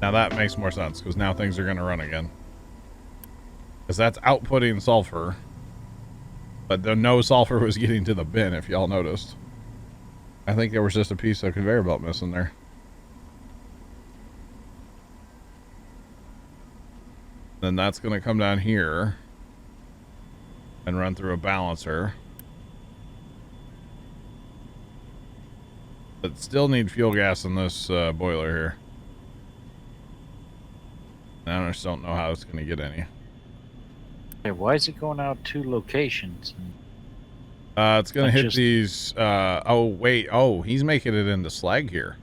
Now that makes more sense, because now things are going to run again. Because that's outputting sulfur. But the no sulfur was getting to the bin, if y'all noticed. I think there was just a piece of conveyor belt missing there. Then that's going to come down here and run through a balancer. But still need fuel gas in this boiler here. And I just don't know how it's going to get any. Hey, why is it going out 2 locations? It's going to hit these... oh, wait. Oh, he's making it into slag here.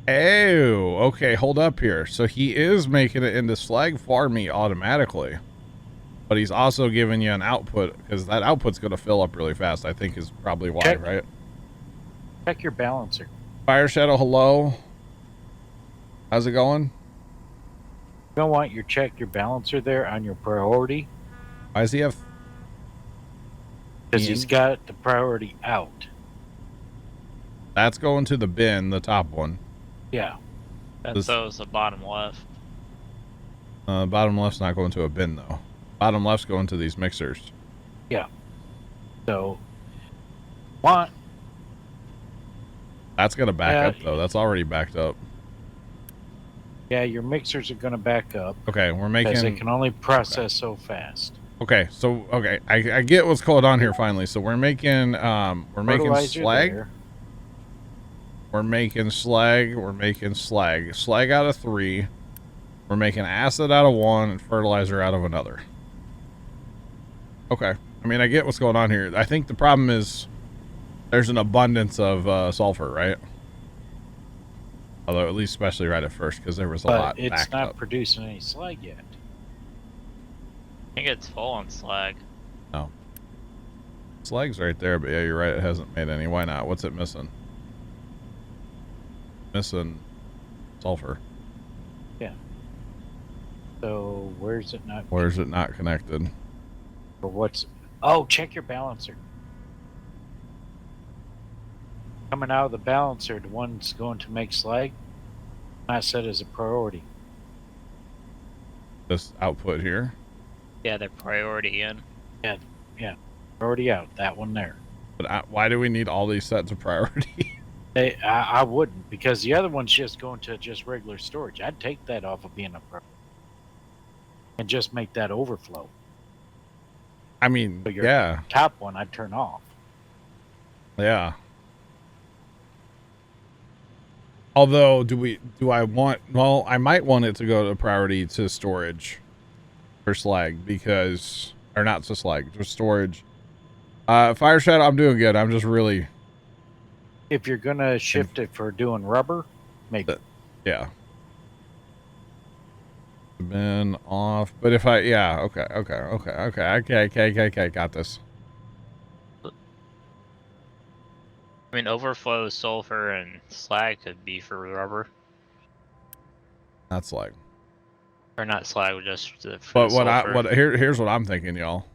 Oh, okay. Hold up here. So he is making it into slag for me automatically. But he's also giving you an output, because that output's going to fill up really fast, I think is probably why, right? Check your balancer. Fire Shadow, hello. How's it going? You don't want your check your balancer there on your priority. Why does he have... Because he's got the priority out. That's going to the bin, the top one. Yeah. And so is the bottom left. Bottom left's not going to a bin, though. Bottom left's going to these mixers. Yeah. So, want... That's going to back up, though. That's already backed up. Yeah, your mixers are going to back up. Okay, we're making... Because they can only process so fast. Okay, so, okay, I get what's going on here finally. So we're making slag. There. We're making slag. We're making slag. Slag out of 3. We're making acid out of 1 and fertilizer out of another. Okay. I mean, I get what's going on here. I think the problem is there's an abundance of sulfur, right? Although at least especially right at first, because there was a lot backed up. It's not producing any slag yet. I think it's full on slag. Oh. Slag's right there, but yeah, you're right. It hasn't made any. Why not? What's it missing? Missing sulfur. Yeah. So where's it not? Where's it not connected? Or what's? Oh, check your balancer. Coming out of the balancer, the one's going to make slag. Not set as a priority. This output here. Yeah, they're priority in. Yeah. Priority out. That one there. But why do we need all these sets of priority? I wouldn't, because the other one's just going to just regular storage. I'd take that off of being a priority and just make that overflow. I mean, But your yeah. top one I'd turn off. Yeah. Although, I might want it to go to priority to storage for slag because, or not to slag, to storage. Fire Shadow, I'm doing good. I'm just really. If you're going to shift it for doing rubber, maybe. Yeah. Been off, but if okay, got this. I mean, overflow sulfur and slag could be for rubber. Not slag. Or not slag, just for But sulfur. here's what I'm thinking, y'all.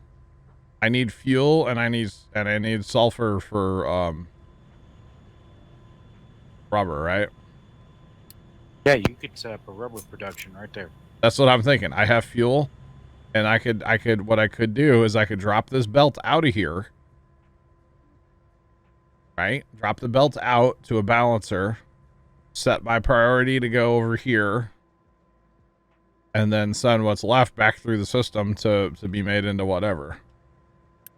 I need fuel and I need sulfur for rubber, right? Yeah, you could set up a rubber production right there. That's what I'm thinking. I have fuel, and what I could do is I could drop this belt out of here, right? Drop the belt out to a balancer, set my priority to go over here, and then send what's left back through the system to be made into whatever.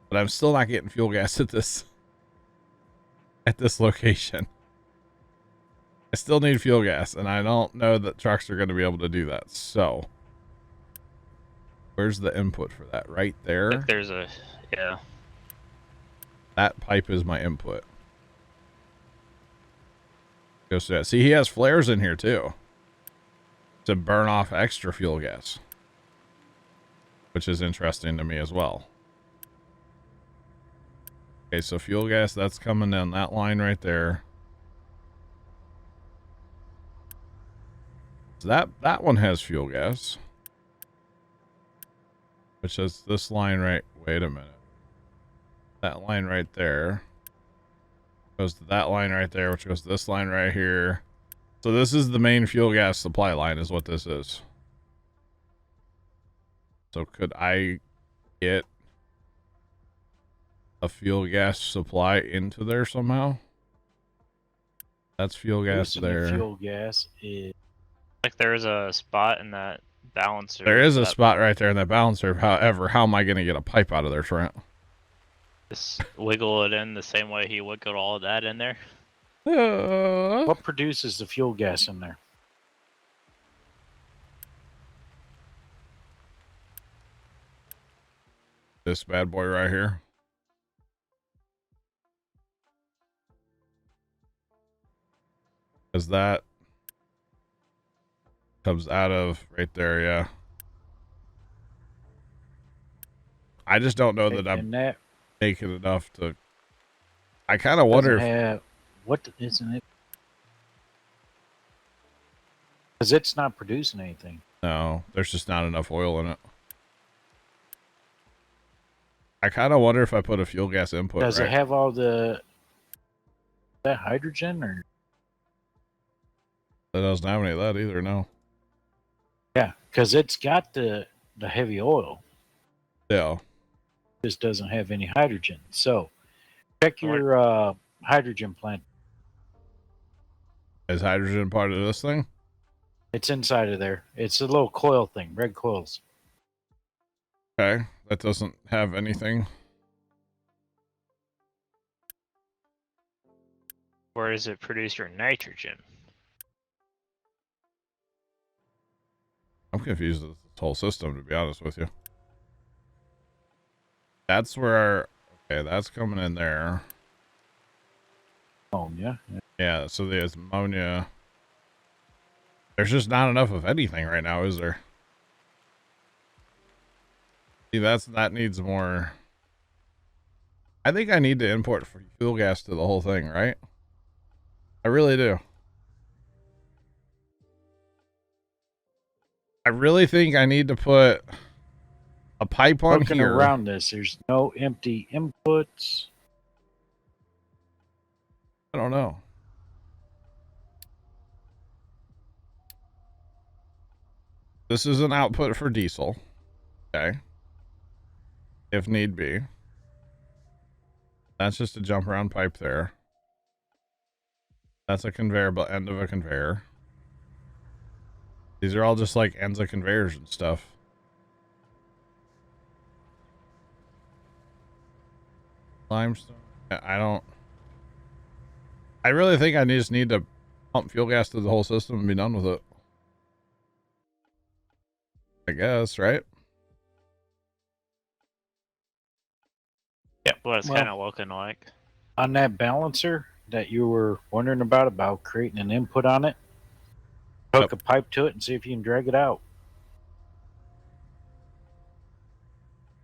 But I'm still not getting fuel gas at this location. I still need fuel gas, and I don't know that trucks are going to be able to do that. So, where's the input for that? Right there? There's a, yeah. That pipe is my input. Goes to that. See, he has flares in here, too. To burn off extra fuel gas. Which is interesting to me as well. Okay, so fuel gas, that's coming down that line right there. So that one has fuel gas. Which is this line right... Wait a minute. That line right there. Goes to that line right there, which goes to this line right here. So this is the main fuel gas supply line is what this is. So could I get a fuel gas supply into there somehow? That's fuel gas Producing there. the fuel gas is Like there's a spot in that balancer. There is a that spot right there in that balancer. However, how am I going to get a pipe out of there, Trent? Just wiggle it in the same way he wiggled all of that in there. what produces the fuel gas in there. This bad boy right here. Because that comes out of right there, yeah. I just don't know that I'm And that making enough to. I kind of wonder doesn't if. have what isn't it? Because it's not producing anything. No, there's just not enough oil in it. I kind of wonder if I put a fuel gas input. Does right? it have all that hydrogen or? It doesn't have any of that either, no. Yeah, because it's got the heavy oil. Yeah. Just doesn't have any hydrogen. So check your hydrogen plant. Is hydrogen part of this thing? It's inside of there. It's a little coil thing, red coils. Okay. That doesn't have anything. Where does it produce your nitrogen? I'm confused with this whole system, to be honest with you. That's where. Okay, that's coming in there. Oh yeah. Yeah, so there's ammonia. There's just not enough of anything right now, is there? See, that needs more. I think I need to import fuel gas to the whole thing, right? I really do. I really think I need to put a pipe on Looking here. around this, there's no empty inputs. I don't know. This is an output for diesel. Okay. If need be. That's just a jump around pipe there. That's a conveyor belt, end of a conveyor. These are all just like ends of conveyors and stuff. Limestone. I really think I just need to pump fuel gas to the whole system and be done with it. I guess, right? Yeah, what it's Well- kind of looking like. On that balancer that you were wondering about creating an input on it, hook a pipe to it and see if you can drag it out.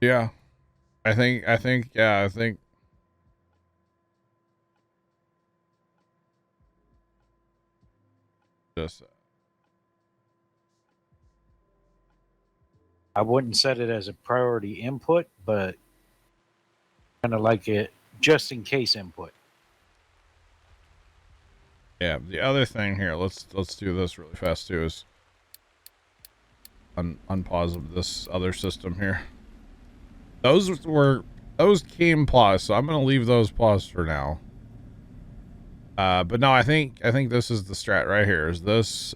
Yeah. I think just I wouldn't set it as a priority input, but kind of like it just in case input. yeah, the other thing here, let's do this really fast too, is unpause this other system here. Those came paused, so I'm gonna leave those paused for now. But no, I think this is the strat right here. Is this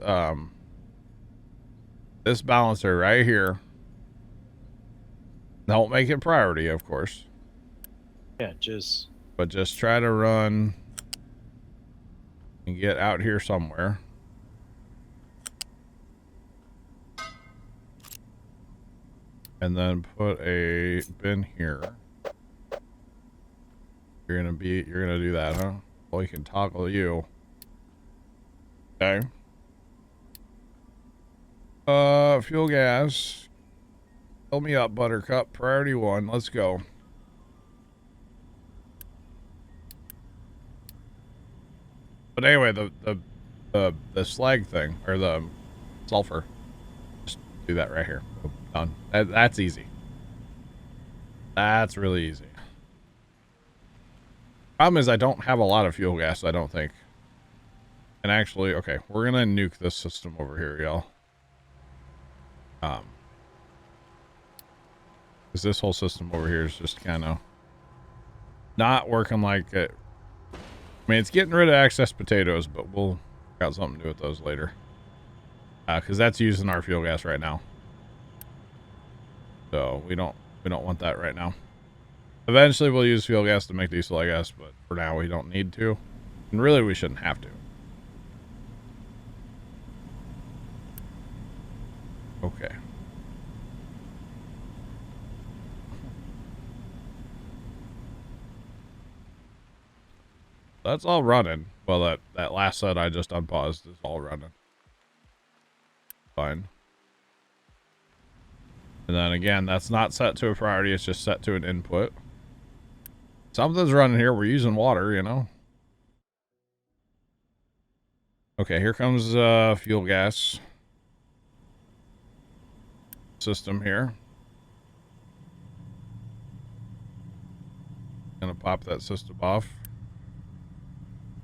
this balancer right here? Don't make it priority, of course. Yeah, just But just try to run and get out here somewhere. And then put a bin here. You're gonna do that, huh? Well, we can toggle you. Okay. Fuel gas. Fill me up, Buttercup. Priority 1. Let's go. But anyway, the slag thing, or the sulfur, just do that right here. Done. That's easy. That's really easy. Problem is I don't have a lot of fuel gas, I don't think. And actually, okay, we're gonna nuke this system over here, y'all. Because this whole system over here is just kind of not working like it. I mean, it's getting rid of excess potatoes, but we'll got something to do with those later. Because that's using our fuel gas right now. So we don't want that right now. Eventually, we'll use fuel gas to make diesel, I guess, but for now, we don't need to. And really, we shouldn't have to. Okay. That's all running. Well, that last set I just unpaused is all running. Fine. And then again, that's not set to a priority. It's just set to an input. Something's running here. We're using water, you know. Okay, here comes fuel gas system here. Gonna pop that system off.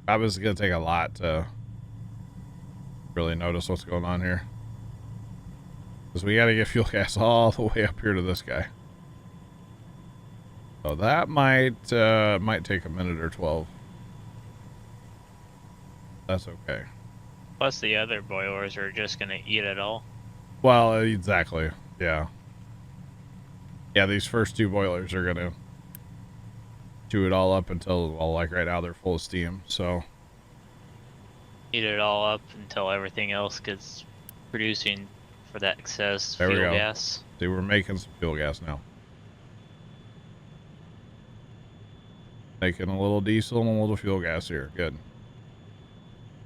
Probably gonna take a lot to really notice what's going on here. Because we gotta get fuel gas all the way up here to this guy. So that might take a minute or 12. That's okay. Plus the other boilers are just gonna eat it all. Well, exactly. Yeah. Yeah, these first two boilers are gonna chew it all up until, well, like right now they're full of steam, so. Eat it all up until everything else gets producing for that excess There we fuel go. gas. See, we're making some fuel gas now. Making a little diesel and a little fuel gas here. Good.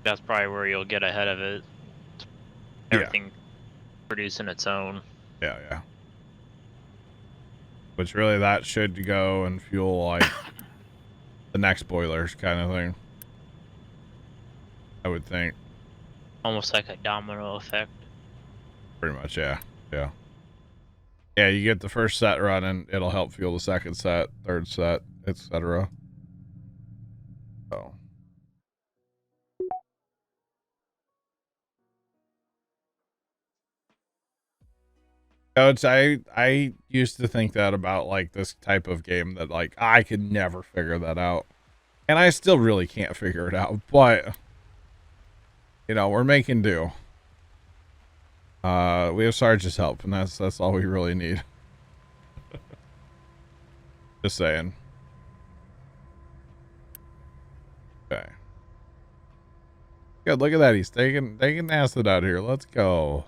That's probably where you'll get ahead of it. Everything producing its own. Yeah, yeah. Which really that should go and fuel like the next boilers kind of thing. I would think. Almost like a domino effect. Pretty much, yeah. Yeah. Yeah, you get the first set running, it'll help fuel the second set, third set, etc. So. I used to think that about like this type of game, that like I could never figure that out. And I still really can't figure it out, but you know, we're making do. We have Sarge's help, and that's all we really need. Just saying. Okay. Good, look at that. He's taking acid out here. Let's go.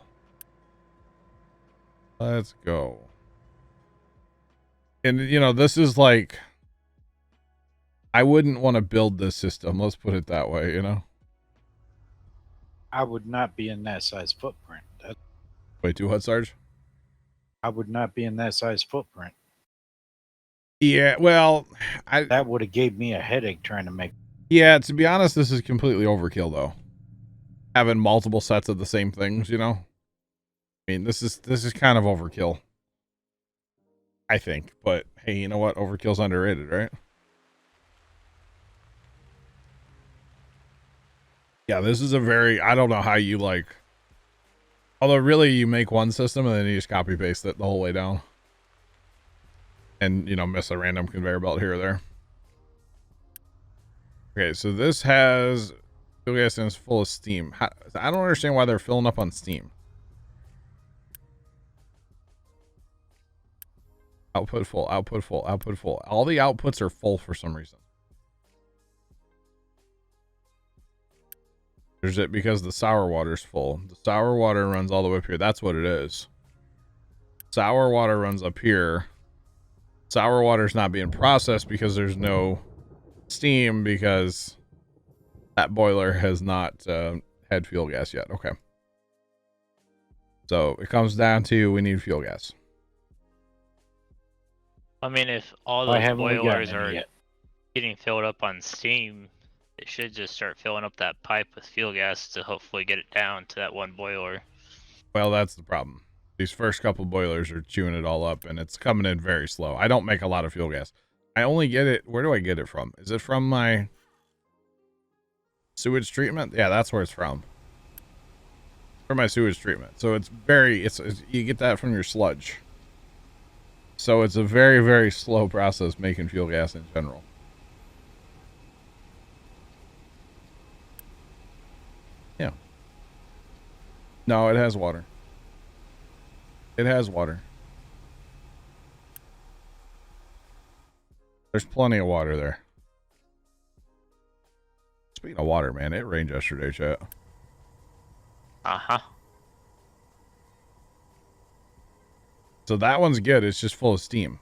Let's go. And you know, this is like, I wouldn't want to build this system. Let's put it that way, you know? I would not be in that size footprint. Wait, too what, Sarge? I would not be in that size footprint. Yeah, well, That would have gave me a headache trying to make. Yeah, to be honest, this is completely overkill, though. Having multiple sets of the same things, you know? I mean, this is kind of overkill. I think, but hey, you know what? Overkill's underrated, right? Yeah, this is a very, I don't know how you like, although really you make one system and then you just copy paste it the whole way down. And, you know, miss a random conveyor belt here or there. Okay, so this has fuel gas and it's full of steam. I don't understand why they're filling up on steam. Output full, output full, output full. All the outputs are full for some reason. There's it because the sour water's full. The sour water runs all the way up here. That's what it is. Sour water runs up here. Sour water's not being processed because there's no steam, because that boiler has not had fuel gas yet. Okay. So it comes down to we need fuel gas. I mean, if all Why those haven't we gotten boilers any are yet? getting filled up on steam, it should just start filling up that pipe with fuel gas to hopefully get it down to that one boiler. Well, that's the problem. These first couple boilers are chewing it all up, and it's coming in very slow. I don't make a lot of fuel gas. I only get it, where do I get it from? Is it from my Sewage treatment? Yeah, that's where it's from. From my sewage treatment. So it's very, it's you get that from your sludge. So it's a very, very slow process making fuel gas in general. Yeah. No, it has water. It has water. There's plenty of water there. Speaking of water, man, it rained yesterday, chat. Uh-huh. So that one's good. It's just full of steam.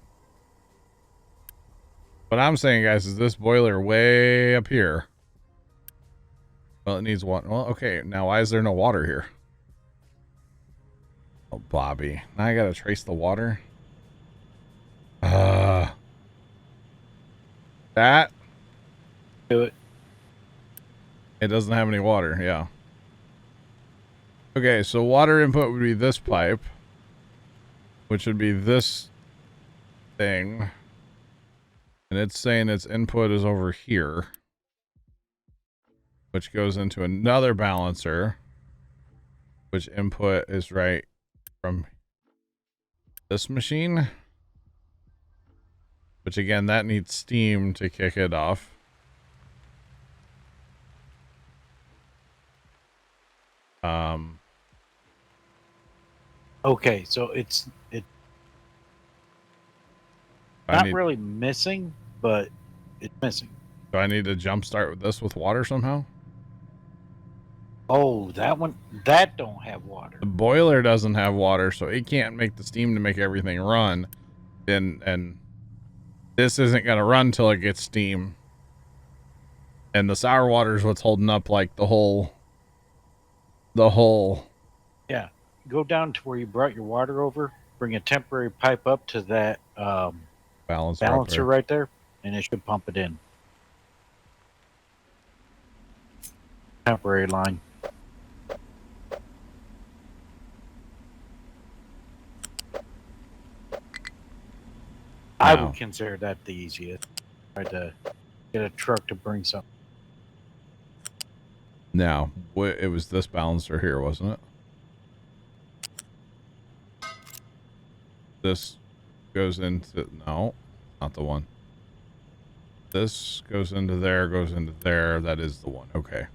What I'm saying, guys, is this boiler way up here. Well, it needs water. Well, okay. Now, why is there no water here? Oh, Bobby. Now I gotta trace the water. That. Do it. It doesn't have any water. Yeah. Okay, so water input would be this pipe, which would be this thing. And it's saying its input is over here, which goes into another balancer, which input is right from this machine, which again, that needs steam to kick it off. Okay, so it's not really missing, but it's missing. Do I need to jumpstart with this with water somehow? Oh, that one, that don't have water. The boiler doesn't have water, so it can't make the steam to make everything run. And this isn't going to run till it gets steam. And the sour water is what's holding up like the whole. Yeah, go down to where you brought your water over. Bring a temporary pipe up to that balancer right there, and it should pump it in. Temporary line. I would consider that the easiest. Try to get a truck to bring something. Now, it was this balancer here, wasn't it? This goes into, no, not the one. This goes into there, goes into there. That is the one. Okay.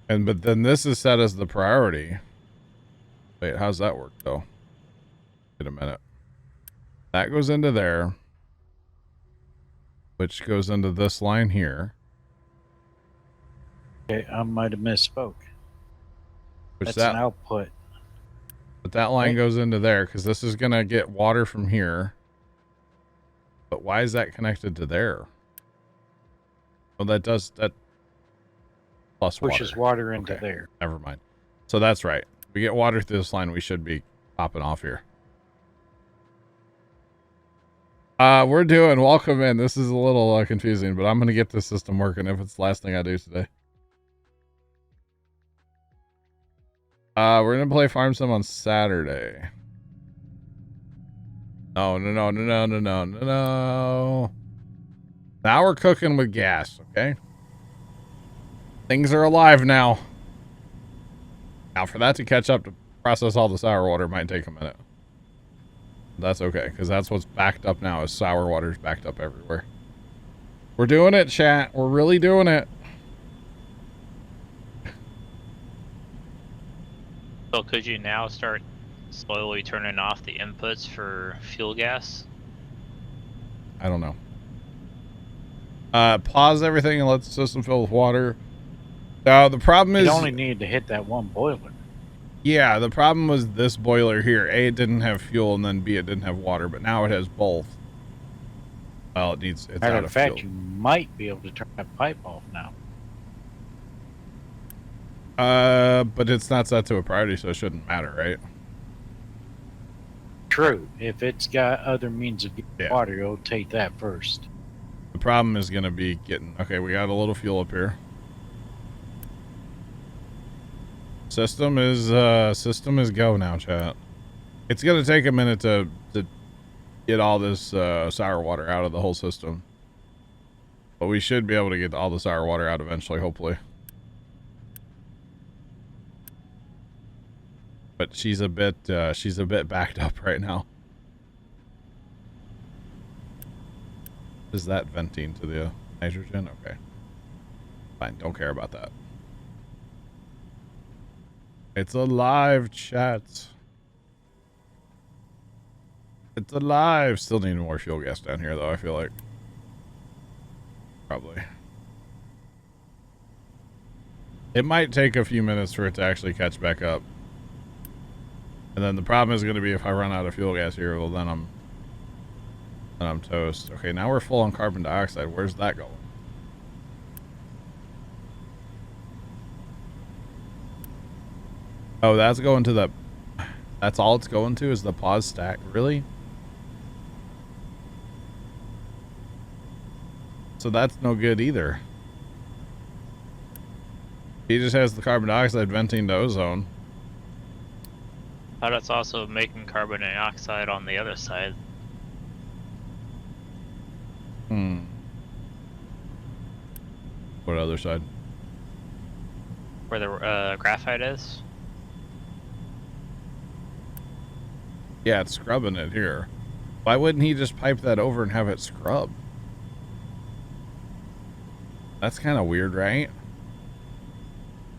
But then this is set as the priority. Wait, how's that work though? Wait a minute. That goes into there, which goes into this line here. Okay, I might have misspoke. Which That's an output. But that line goes into there because this is going to get water from here. But why is that connected to there? Well, that does that. Plus water. Pushes water into there. Never mind. So that's right. We get water through this line. We should be popping off here. We're doing welcome in. This is a little confusing, but I'm going to get this system working if it's the last thing I do today. We're going to play Farm Sim on Saturday. No. Now we're cooking with gas, okay? Things are alive now. Now for that to catch up to process all the sour water might take a minute. That's okay, because that's what's backed up now is sour water's backed up everywhere. We're doing it, chat. We're really doing it. So could you now start slowly turning off the inputs for fuel gas? I don't know. Pause everything and let the system fill with water. Now, the problem is... You only needed to hit that one boiler. Yeah, the problem was this boiler here. A, it didn't have fuel, and then B, it didn't have water, but now it has both. Well, it's Matter out of fact, fuel. you might be able to turn that pipe off now. But it's not set to a priority, so it shouldn't matter, right? True. If it's got other means of getting water, it'll take that first. The problem is going to be getting... Okay, we got a little fuel up here. System is go now, chat. It's going to take a minute to get all this sour water out of the whole system. But we should be able to get all the sour water out eventually, hopefully. But she's a bit backed up right now. Is that venting to the nitrogen? Okay. Fine, don't care about that. It's alive, chat. It's alive. Still need more fuel gas down here, though, I feel like. Probably. It might take a few minutes for it to actually catch back up. And then the problem is going to be if I run out of fuel gas here, well, then I'm toast. Okay, now we're full on carbon dioxide. Where's that going? Oh, that's going to the... That's all it's going to is the pause stack. Really? So that's no good either. He just has the carbon dioxide venting to ozone. But it's also making carbon dioxide on the other side. What other side? Where the graphite is. Yeah, it's scrubbing it here. Why wouldn't he just pipe that over and have it scrubbed? That's kind of weird, right?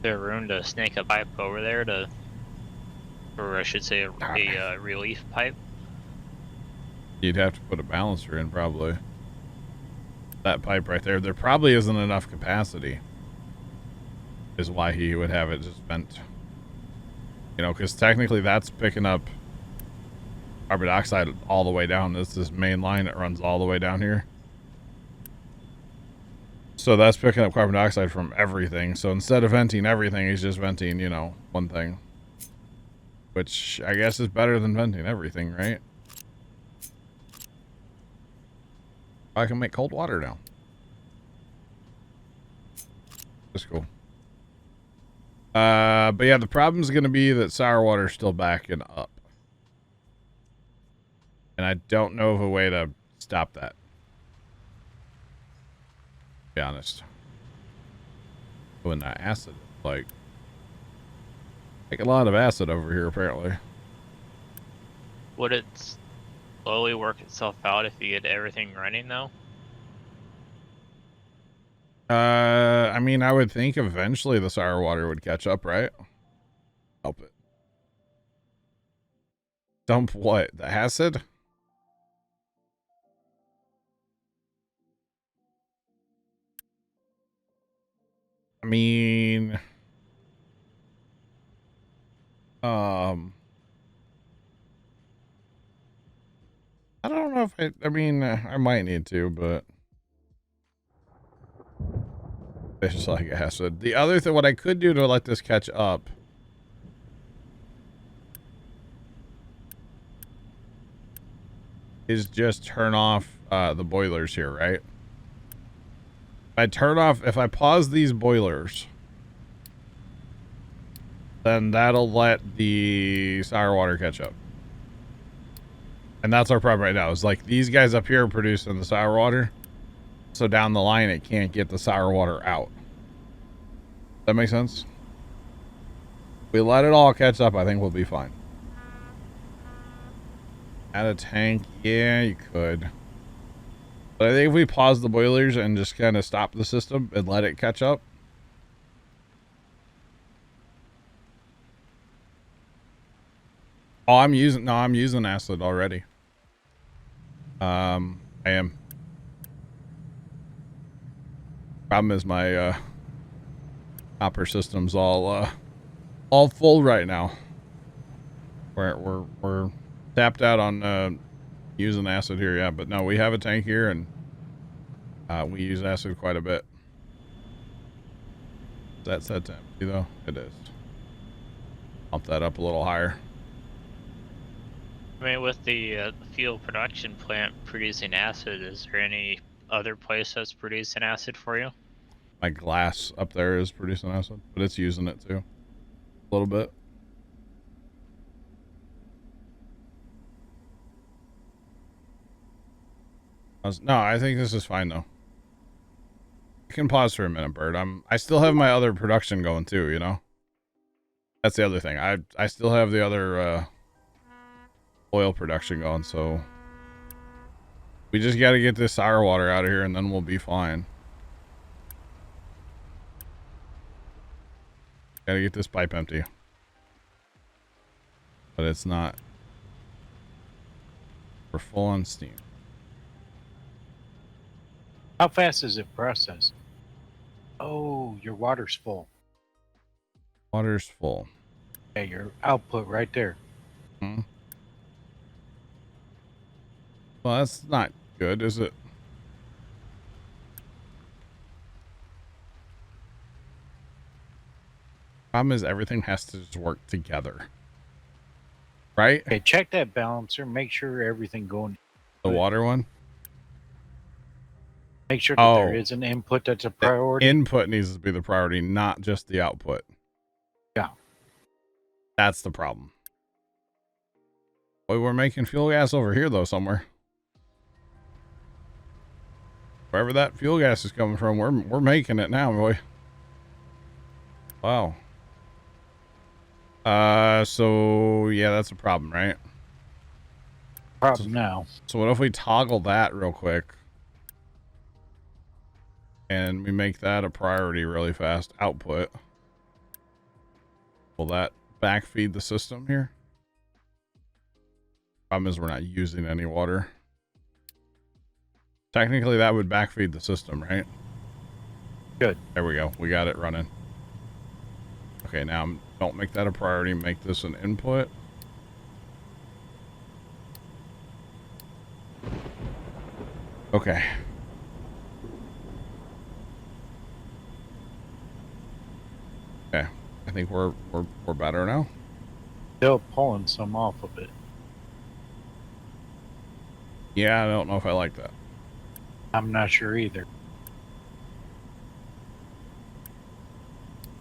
There's room to snake a pipe over there to, or I should say a relief pipe. You'd have to put a balancer in, probably. That pipe right there. There probably isn't enough capacity. Is why he would have it just vent. You know, because technically that's picking up carbon dioxide all the way down. This is this main line that runs all the way down here. So that's picking up carbon dioxide from everything. So instead of venting everything, he's just venting, you know, one thing. Which I guess is better than venting everything, right? I can make cold water now. That's cool. But yeah, the problem is going to be that sour water is still backing up. And I don't know of a way to stop that. To be honest. When that acid, like a lot of acid over here, apparently. Would it slowly work itself out if you get everything running, though? I mean, I would think eventually the sour water would catch up, right? Help it. Dump what? The acid? I mean... I don't know if I mean, I might need to, but... It's like acid. The other thing, what I could do to let this catch up... is just turn off the boilers here, right? If I pause these boilers, then that'll let the sour water catch up. And that's our problem right now, is like these guys up here are producing the sour water. So down the line, it can't get the sour water out. That makes sense? We let it all catch up, I think we'll be fine. Add a tank, yeah, you could. But I think if we pause the boilers and just kind of stop the system and let it catch up. Oh, I'm using acid already. I am. Problem is my copper system's all full right now. We're tapped out on using acid here, yeah, but no, we have a tank here and we use acid quite a bit. That's set to empty though? It is. Bump that up a little higher. I mean, with the fuel production plant producing acid, is there any other place that's producing acid for you? My glass up there is producing acid, but it's using it too. A little bit. No, I think this is fine though. can pause for a minute, Bert. I still have my other production going too, you know? That's the other thing. I still have the other oil production going, so we just got to get this sour water out of here and then we'll be fine. Got to get this pipe empty. But it's not. We're full on steam. How fast is it processed? Oh, your water's full. Water's full. Yeah, your output right there. Hmm. Well, that's not good, is it? Problem is everything has to just work together. Right? Okay, check that balancer. Make sure everything going. The water one? Make sure that there is an input that's a priority. Input needs to be the priority, not just the output. Yeah. That's the problem. Boy, we're making fuel gas over here, though, somewhere. Wherever that fuel gas is coming from, we're making it now, boy. Wow. So, yeah, that's a problem, right? Problem now. So what if we toggle that real quick? And we make that a priority really fast. Output. Will that backfeed the system here? Problem is we're not using any water. Technically that would backfeed the system, right? Good. There we go. We got it running. Okay, now don't make that a priority. Make this an input. Okay. Okay. I think we're better now. Still pulling some off of it. Yeah, I don't know if I like that. I'm not sure either.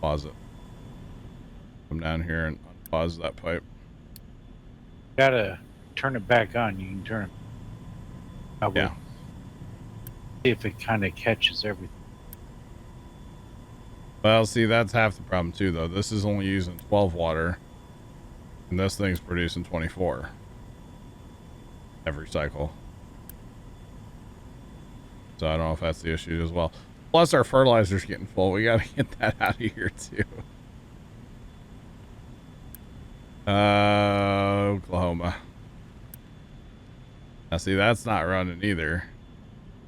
Pause it. Come down here and unpause that pipe. Gotta turn it back on. You can turn it. I will Yeah. see if it kind of catches everything. Well, see, that's half the problem too, though. This is only using 12 water, and this thing's producing 24 every cycle. So I don't know if that's the issue as well. Plus, our fertilizer's getting full. We got to get that out of here too. Oklahoma. Now, see, that's not running either.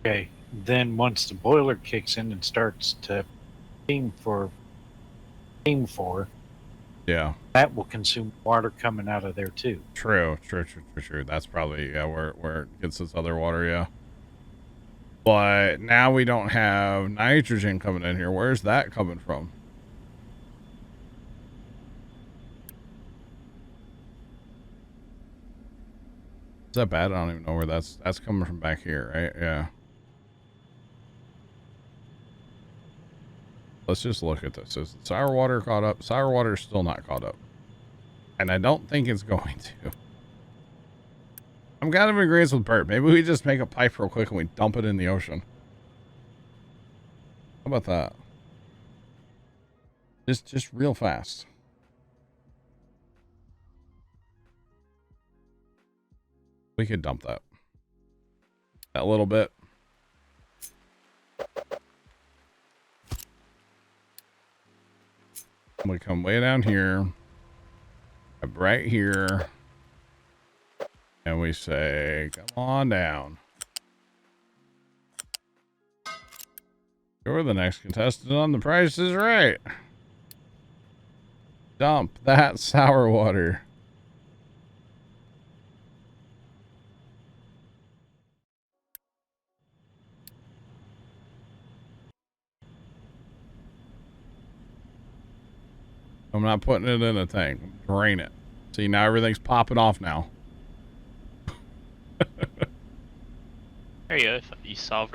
Okay. Then once the boiler kicks in and starts to steam for, Yeah. that will consume water coming out of there too. True. That's probably, yeah, where it gets this other water, yeah. But now we don't have nitrogen coming in here. Where's that coming from? Is that bad? I don't even know where that's coming from back here, right? Yeah. Let's just look at this. Is sour water caught up? Sour water is still not caught up. And I don't think it's going to. I'm kind of in agreement with Bert. Maybe we just make a pipe real quick and we dump it in the ocean. How about that? Just real fast. We could dump that. That little bit. We come way down here. Right here. And we say, come on down. You're the next contestant on The Price is Right. Dump that sour water. I'm not putting it in a tank. Drain it. See, now everything's popping off now. There you go. You solved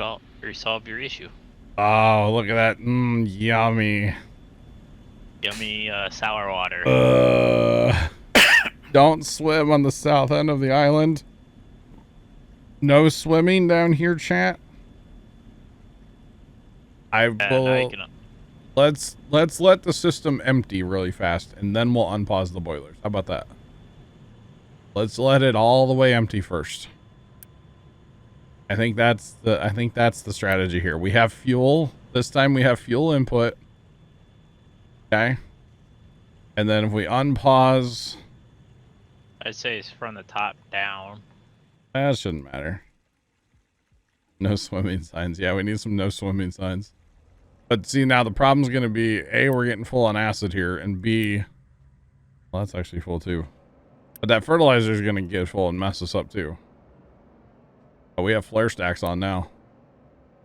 your issue. Oh, look at that. Yummy. Yummy sour water. Don't swim on the south end of the island. No swimming down here, chat. I Yeah, now you will. can. Let's let the system empty really fast, and then we'll unpause the boilers. How about that? Let's let it all the way empty first. I think that's the strategy here. We have fuel. This time we have fuel input. Okay. And then if we unpause, I'd say it's from the top down. that shouldn't matter. No swimming signs. Yeah, we need some no swimming signs. But see, now the problem's going to be, A, we're getting full on acid here, and B, well, that's actually full too. But that fertilizer is going to get full and mess us up too. But we have flare stacks on now.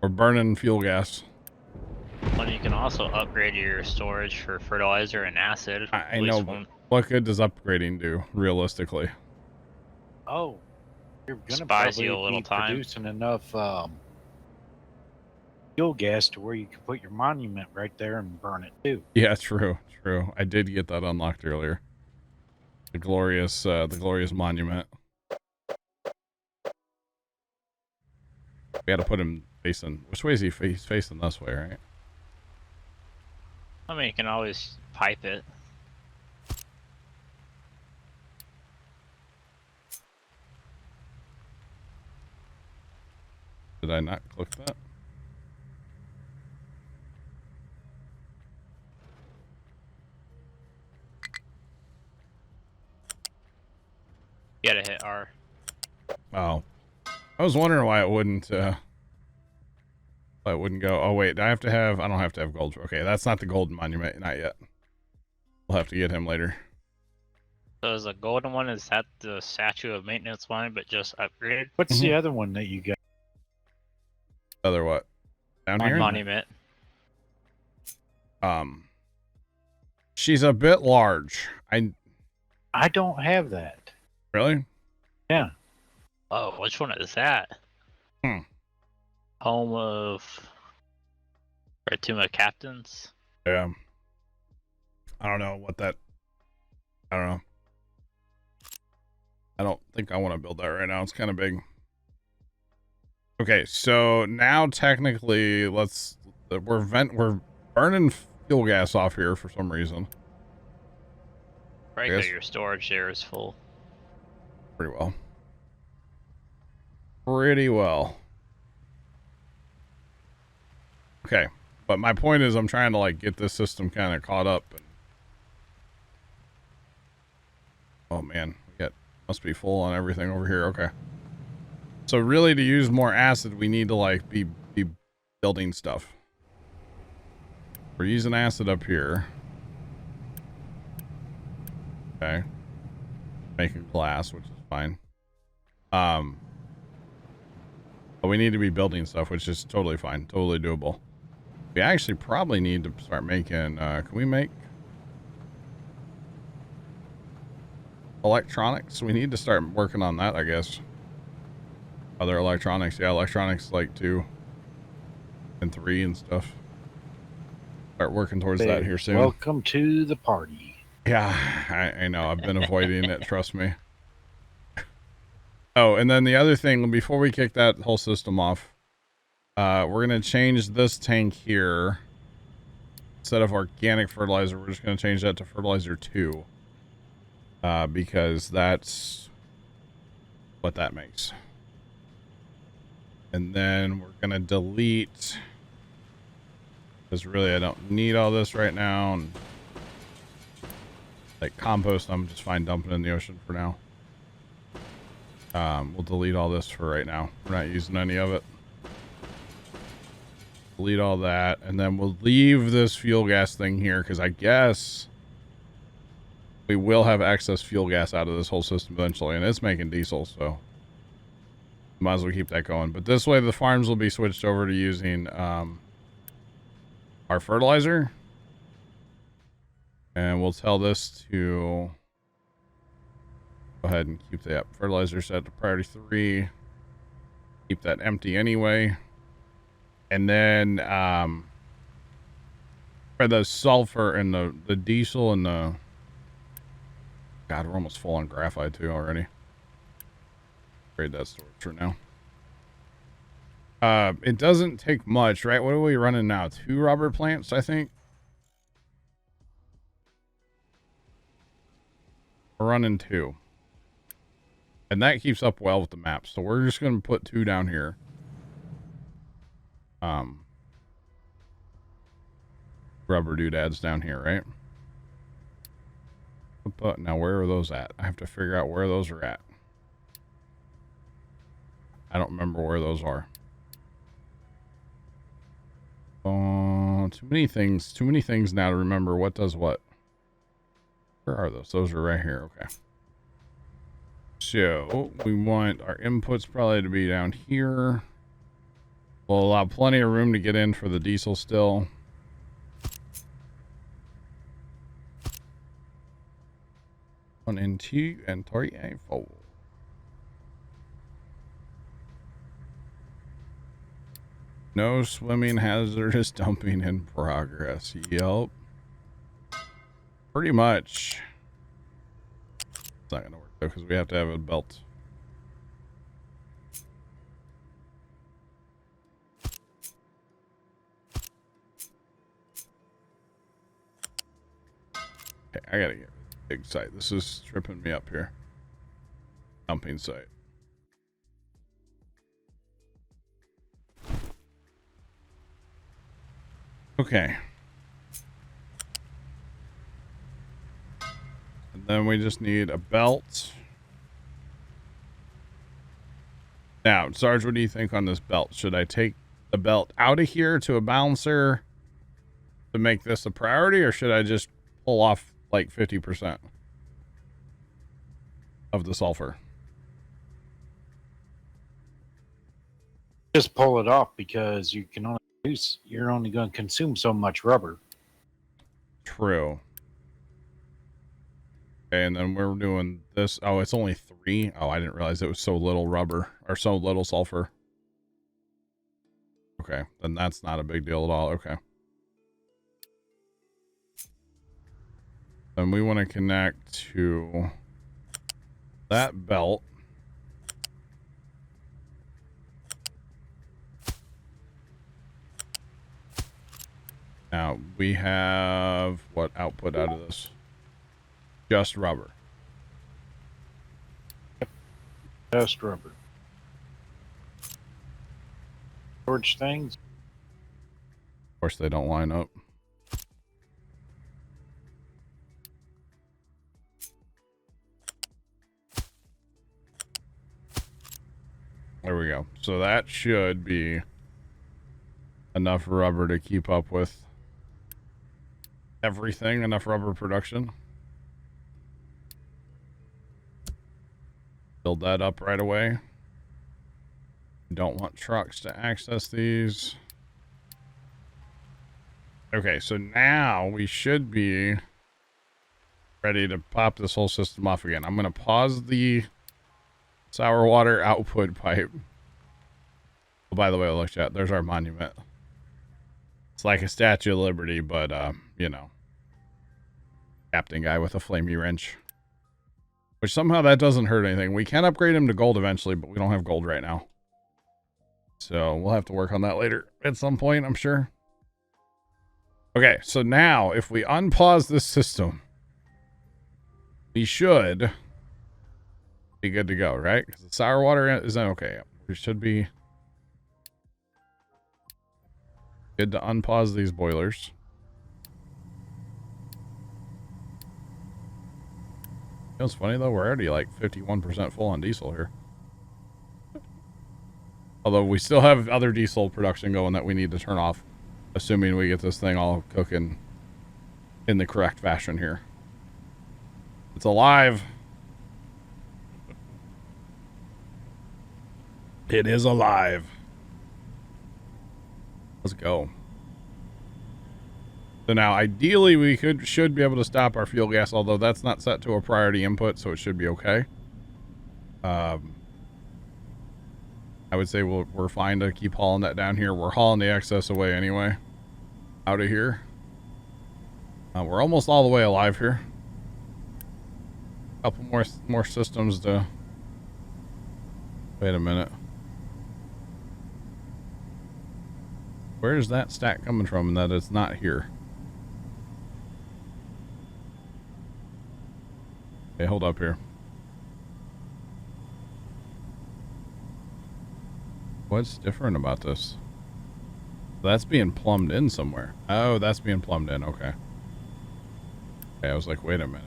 We're burning fuel gas. Well, you can also upgrade your storage for fertilizer and acid. I know, but what good does upgrading do, realistically? Oh, you're gonna Just buys probably you a little be time. producing enough fuel gas to where you can put your monument right there and burn it too. Yeah, true. I did get that unlocked earlier. The glorious monument. We got to put him facing. Which way is he? He's facing this way, right? I mean, you can always pipe it. Did I not click that? You gotta hit R. Oh, I was wondering why it wouldn't. Why it wouldn't go. Oh wait, I don't have to have gold. Okay, that's not the golden monument. Not yet. We'll have to get him later. So is the golden one, is that the statue of maintenance one, but just upgraded? What's the other one that you got? Other what? Down here? Monument. She's a bit large. I don't have that. Really? Yeah. Oh, which one is that? Home of Ratuma Captains? Yeah. I don't know what that. I don't know. I don't think I want to build that right now. It's kind of big. Okay, so now technically, we're burning fuel gas off here for some reason. Right, Yes. your storage there is full. Pretty well. Pretty well. Okay, but my point is, I'm trying to like get this system kind of caught up. Oh man, must be full on everything over here. Okay. So really, to use more acid, we need to like be building stuff. We're using acid up here. Okay. Making glass, which is fine. But we need to be building stuff, which is totally fine, totally doable. We actually probably need to start making. Can we make electronics? We need to start working on that, I guess. Other electronics, yeah, electronics like 2 and 3 and stuff. Start working towards that here soon. Welcome to the party. Yeah, I know. I've been avoiding it. Trust me. Oh, and then the other thing, before we kick that whole system off, we're going to change this tank here. Instead of organic fertilizer, we're just going to change that to fertilizer 2. Because that's what that makes. And then we're going to delete, because really I don't need all this right now. And like compost, I'm just fine dumping in the ocean for now. We'll delete all this for right now. We're not using any of it. Delete all that, and then we'll leave this fuel gas thing here, because I guess we will have excess fuel gas out of this whole system eventually, and it's making diesel, so might as well keep that going. But this way the farms will be switched over to using our fertilizer, and we'll tell this to go ahead and keep that fertilizer set to priority 3. Keep that empty anyway. And then for the sulfur and the diesel and the... God, we're almost full on graphite too already. Trade that storage for now. It doesn't take much, right? What are we running now? 2 rubber plants, I think. We're running 2. And that keeps up well with the map. So we're just going to put 2 down here. Rubber doodads down here, right? But now where are those at? I have to figure out where those are at. I don't remember where those are. Too many things now to remember what does what. Where are those? Those are right here. Okay. So we want our inputs probably to be down here. We'll allow plenty of room to get in for the diesel still. One and 2 and 3 and 4. No swimming hazardous dumping in progress. Yep. Pretty much. It's not going to work though because we have to have a belt. Okay, I gotta get a big site. This is tripping me up here. Dumping site. Okay. And then we just need a belt. Now, Sarge, what do you think on this belt? Should I take the belt out of here to a balancer to make this a priority, or should I just pull off like 50% of the sulfur? Just pull it off because you're only going to consume so much rubber. True. Okay, and then we're doing this. Oh, it's only 3. Oh, I didn't realize it was so little rubber or so little sulfur. Okay, then that's not a big deal at all. Okay. Then we want to connect to that belt. Now, we have what output out of this? Just rubber. Just rubber. Storage things. Of course, they don't line up. There we go. So that should be enough rubber to keep up with everything. Enough rubber production. Build that up right away. Don't want trucks to access these. Okay, so now we should be ready to pop this whole system off again. I'm going to pause the sour water output pipe. Oh, by the way, look, chat, there's our monument. It's like a Statue of Liberty, but, you know, captain guy with a flamey wrench. Which somehow that doesn't hurt anything. We can upgrade him to gold eventually, but we don't have gold right now. So we'll have to work on that later at some point, I'm sure. Okay, so now if we unpause this system, we should be good to go, right? Because the sour water is okay. We should be good to unpause these boilers. You know what's funny though? We're already like 51% full on diesel here. Although we still have other diesel production going that we need to turn off, assuming we get this thing all cooking in the correct fashion here. It's alive. It is alive. Let's go. So now, ideally, we should be able to stop our fuel gas, although that's not set to a priority input, so it should be okay. I would say we're fine to keep hauling that down here. We're hauling the excess away anyway. Out of here. We're almost all the way alive here. Couple more systems to... Wait a minute. Where is that stat coming from that it's not here? Okay, hold up here. What's different about this? That's being plumbed in somewhere. Oh, that's being plumbed in. Okay. Okay, I was like, wait a minute.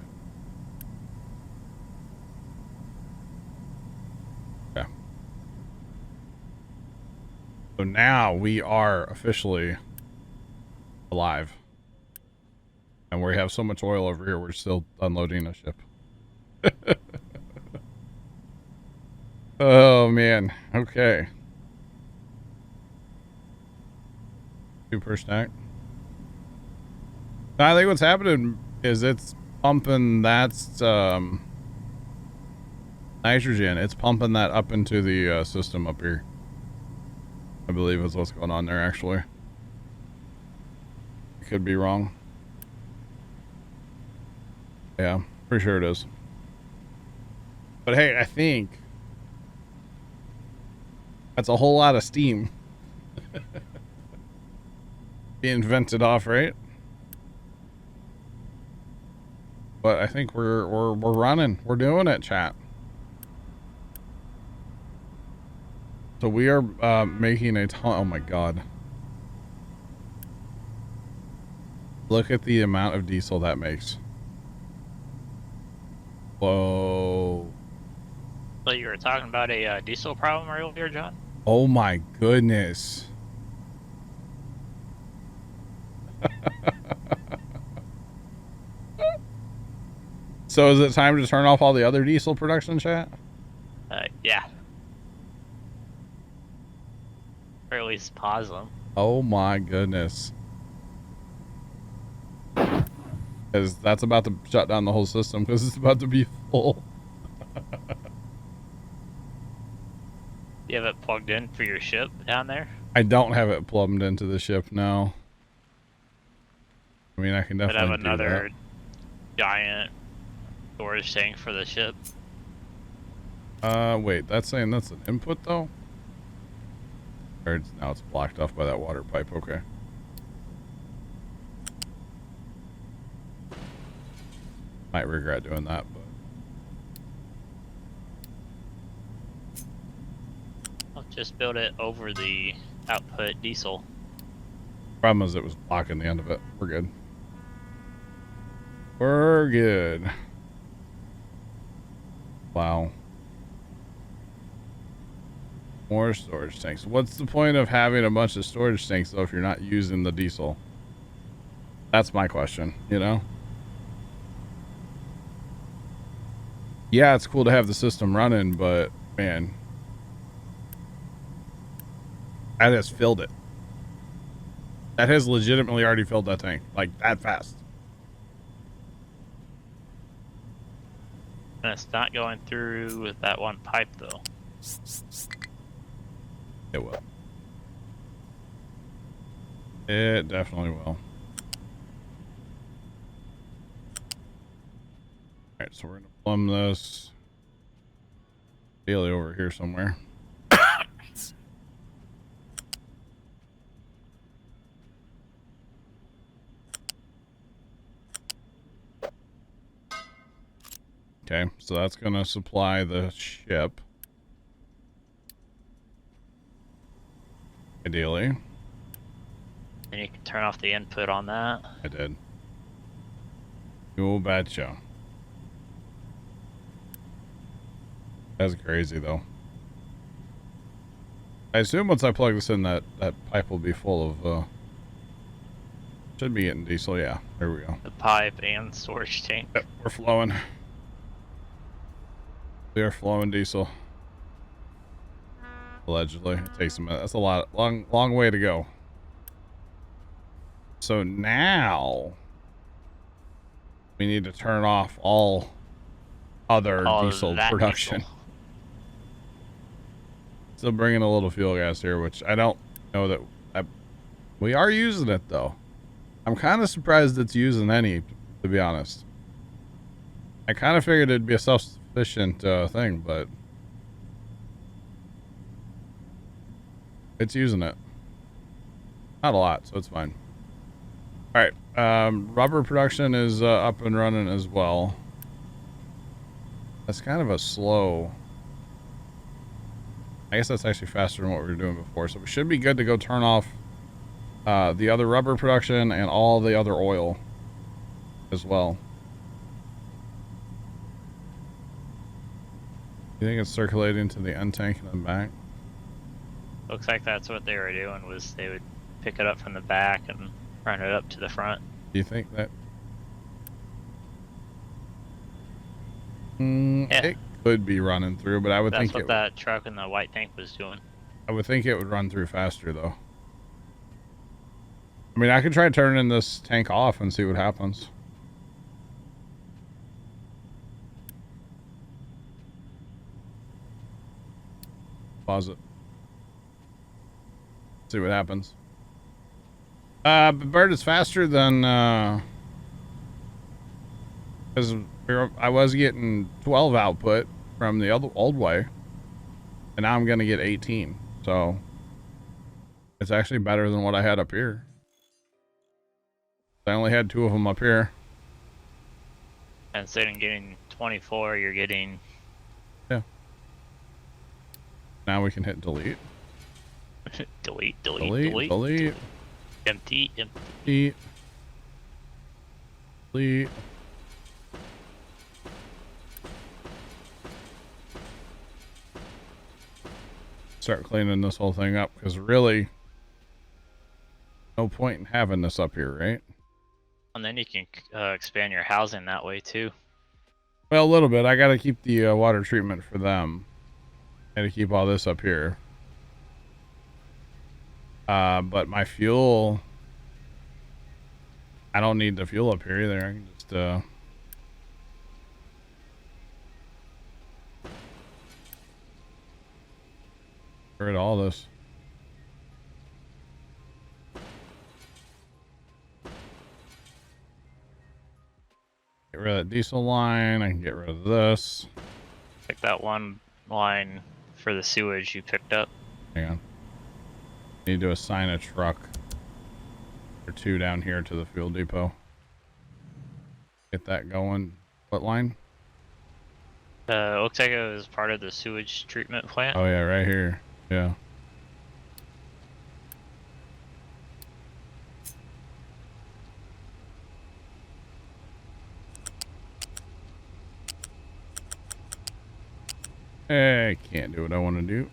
Okay. So now we are officially alive. And we have so much oil over here, we're still unloading a ship. Oh, man. Okay. 2 per stack. I think what's happening is it's pumping that's nitrogen. It's pumping that up into the system up here. I believe is what's going on there, actually. I could be wrong. Yeah, pretty sure it is. But hey, I think that's a whole lot of steam being vented off, right? But I think we're running. We're doing it, chat. So we are making a ton. Oh my god! Look at the amount of diesel that makes. Whoa! So you were talking about a diesel problem earlier, John? Oh my goodness! So is it time to turn off all the other diesel production, chat? Yeah. Or at least pause them. Oh my goodness. Because that's about to shut down the whole system because it's about to be full. You have it plugged in for your ship down there? I don't have it plumbed into the ship, no. I mean, I can But definitely have do another giant storage tank for the ship. Wait, that's saying that's an input though? Or now it's blocked off by that water pipe, okay. Might regret doing that, but I'll just build it over the output diesel. problem is it was blocking the end of it. We're good. We're good. Wow. More storage tanks. What's the point of having a bunch of storage tanks though if you're not using the diesel? That's my question, you know? Yeah, it's cool to have the system running, but man, that has filled it. That has legitimately already filled that tank, like that fast. And it's not going through with that one pipe though. It will. It definitely will. Alright, so we're gonna plumb this daily over here somewhere. Okay, so that's gonna supply the ship. Ideally. And you can turn off the input on that. I did. You betcha. That's crazy though. I assume once I plug this in that pipe will be full of should be getting diesel, yeah. There we go. The pipe and storage tank. Yep, we're flowing. We are flowing diesel. Allegedly. It takes a minute. That's a long way to go. So now we need to turn off all other diesel production. Diesel. Still bringing a little fuel gas here, which I don't know that we are using it though. I'm kind of surprised it's using any, to be honest. I kind of figured it'd be a self-sufficient thing, but it's using it. Not a lot, so it's fine. All right, rubber production is up and running as well. That's kind of a slow. I guess that's actually faster than what we were doing before, so we should be good to go turn off the other rubber production and all the other oil as well. You think it's circulating to the end tank in the back? Looks like that's what they were doing, was they would pick it up from the back and run it up to the front. Do you think that? Yeah. It could be running through, but I would That's think what that truck in the white tank was doing. I would think it would run through faster, though. I mean, I could try turning this tank off and see what happens. Pause it. See what happens. But Bird is faster than, because I was getting 12 output from the old way, and now I'm going to get 18. So it's actually better than what I had up here. I only had 2 of them up here. And instead of getting 24, you're getting... Yeah. Now we can hit delete. delete. Delete. Empty. Delete. Start cleaning this whole thing up, because really, no point in having this up here, right? And then you can expand your housing that way too. Well, a little bit. I got to keep the water treatment for them. Got to keep all this up here. But my fuel, I don't need the fuel up here either. I can just get rid of all this. Get rid of that diesel line. I can get rid of this. Pick that one line for the sewage you picked up. Hang on. Need to assign a truck or 2 down here to the fuel depot. Get that going. What line? Looks like it was part of the sewage treatment plant. Oh yeah, right here. Yeah. I can't do what I want to do.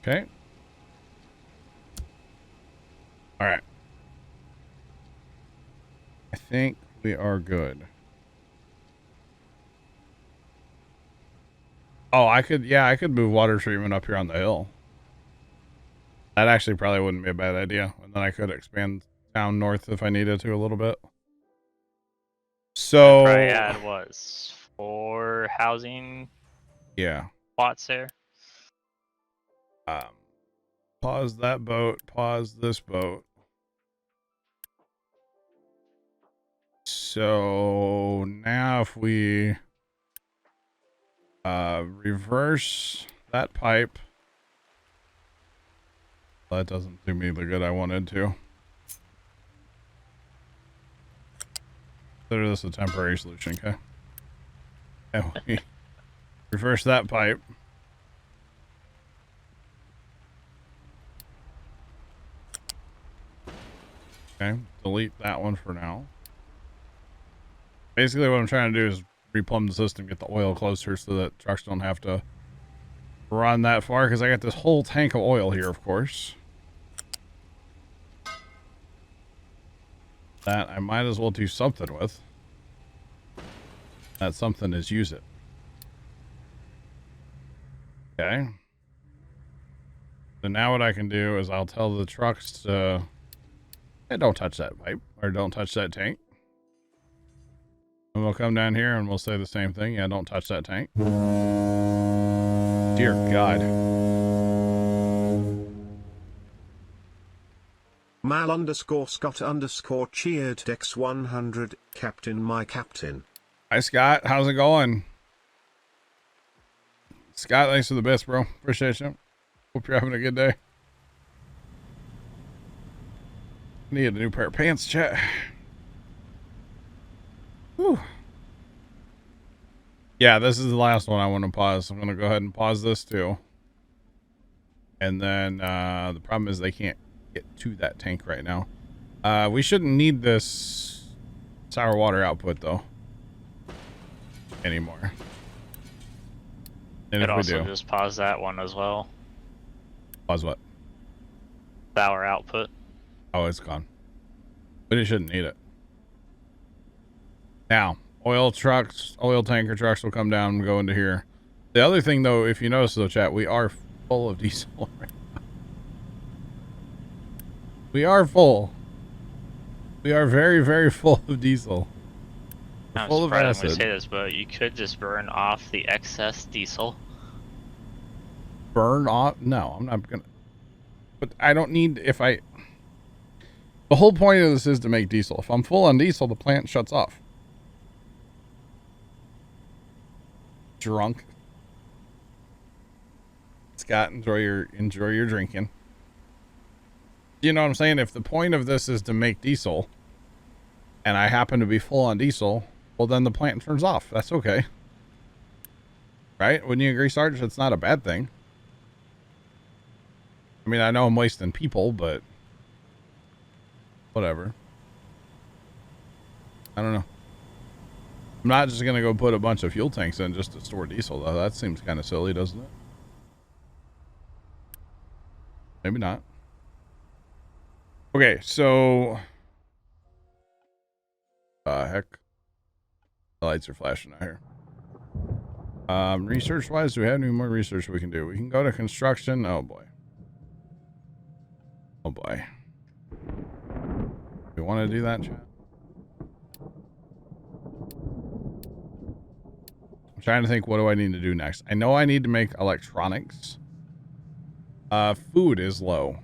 Okay. All right. I think we are good. Oh, I could move water treatment up here on the hill. That actually probably wouldn't be a bad idea. And then I could expand down north if I needed to a little bit. So Probably add what, 4 housing yeah. plots there. Pause that boat, pause this boat. So now if we reverse that pipe, well, that doesn't do me the good I wanted to. Consider this a temporary solution, okay? And we reverse that pipe. Okay, delete that one for now. Basically what I'm trying to do is replumb the system, get the oil closer so that trucks don't have to run that far, because I got this whole tank of oil here, of course. That I might as well do something with. That something is use it. Okay. So now what I can do is I'll tell the trucks to, hey, don't touch that pipe, or don't touch that tank. And we'll come down here and we'll say the same thing. Yeah, don't touch that tank. Dear God. Mal underscore Scott underscore cheered Dex 100, Captain my Captain. Hi, Scott. How's it going? Scott, thanks for the best, bro. Appreciate you. Hope you're having a good day. Need a new pair of pants, chat. Whew. Yeah, this is the last one I want to pause. I'm going to go ahead and pause this too. And then the problem is they can't get to that tank right now. We shouldn't need this sour water output though anymore. And Could if we also do, just pause that one as well. pause what? Sour output. Oh, it's gone. But it shouldn't need it. Now, oil trucks, oil tanker trucks will come down and go into here. The other thing though, if you notice though, chat, we are full of diesel right now. We are full. We are very, very full of diesel. We're I'm full of surprised when we acid. say this, but you could just burn off the excess diesel. Burn off? No, I'm not gonna. But I don't need, if I... The whole point of this is to make diesel. If I'm full on diesel, the plant shuts off. Drunk. Scott, enjoy your drinking. You know what I'm saying? If the point of this is to make diesel, and I happen to be full on diesel, well then the plant turns off. That's okay. Right? Wouldn't you agree, Sarge? It's not a bad thing. I mean, I know I'm wasting people, but whatever. I don't know. I'm not just going to go put a bunch of fuel tanks in just to store diesel, though. That seems kind of silly, doesn't it? Maybe not. Okay, so... heck. The lights are flashing out here. Research-wise, do we have any more research we can do? We can go to construction. Oh, boy. Oh, boy. We want to do that, chat? I'm trying to think, what do I need to do next? I know I need to make electronics. Food is low.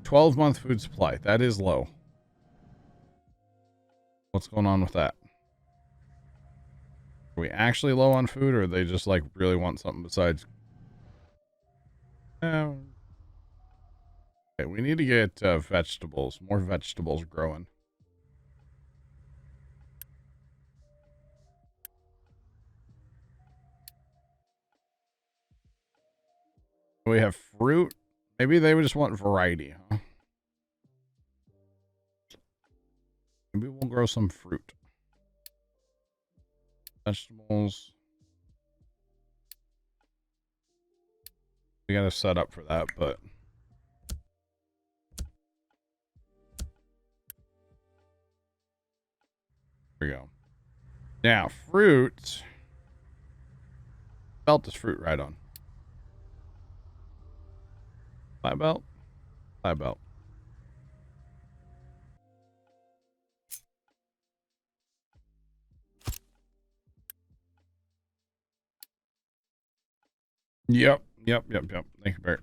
12-month food supply. That is low. What's going on with that? Are we actually low on food, or they just like really want something besides? Okay, we need to get vegetables, more vegetables growing. We have fruit. Maybe they would just want variety, huh? Maybe we'll grow some fruit. Vegetables. We got to set up for that, but... Here we go. Now, fruit. Belt is fruit right on. Fly belt. Fly belt. Yep. Thank you, Bert.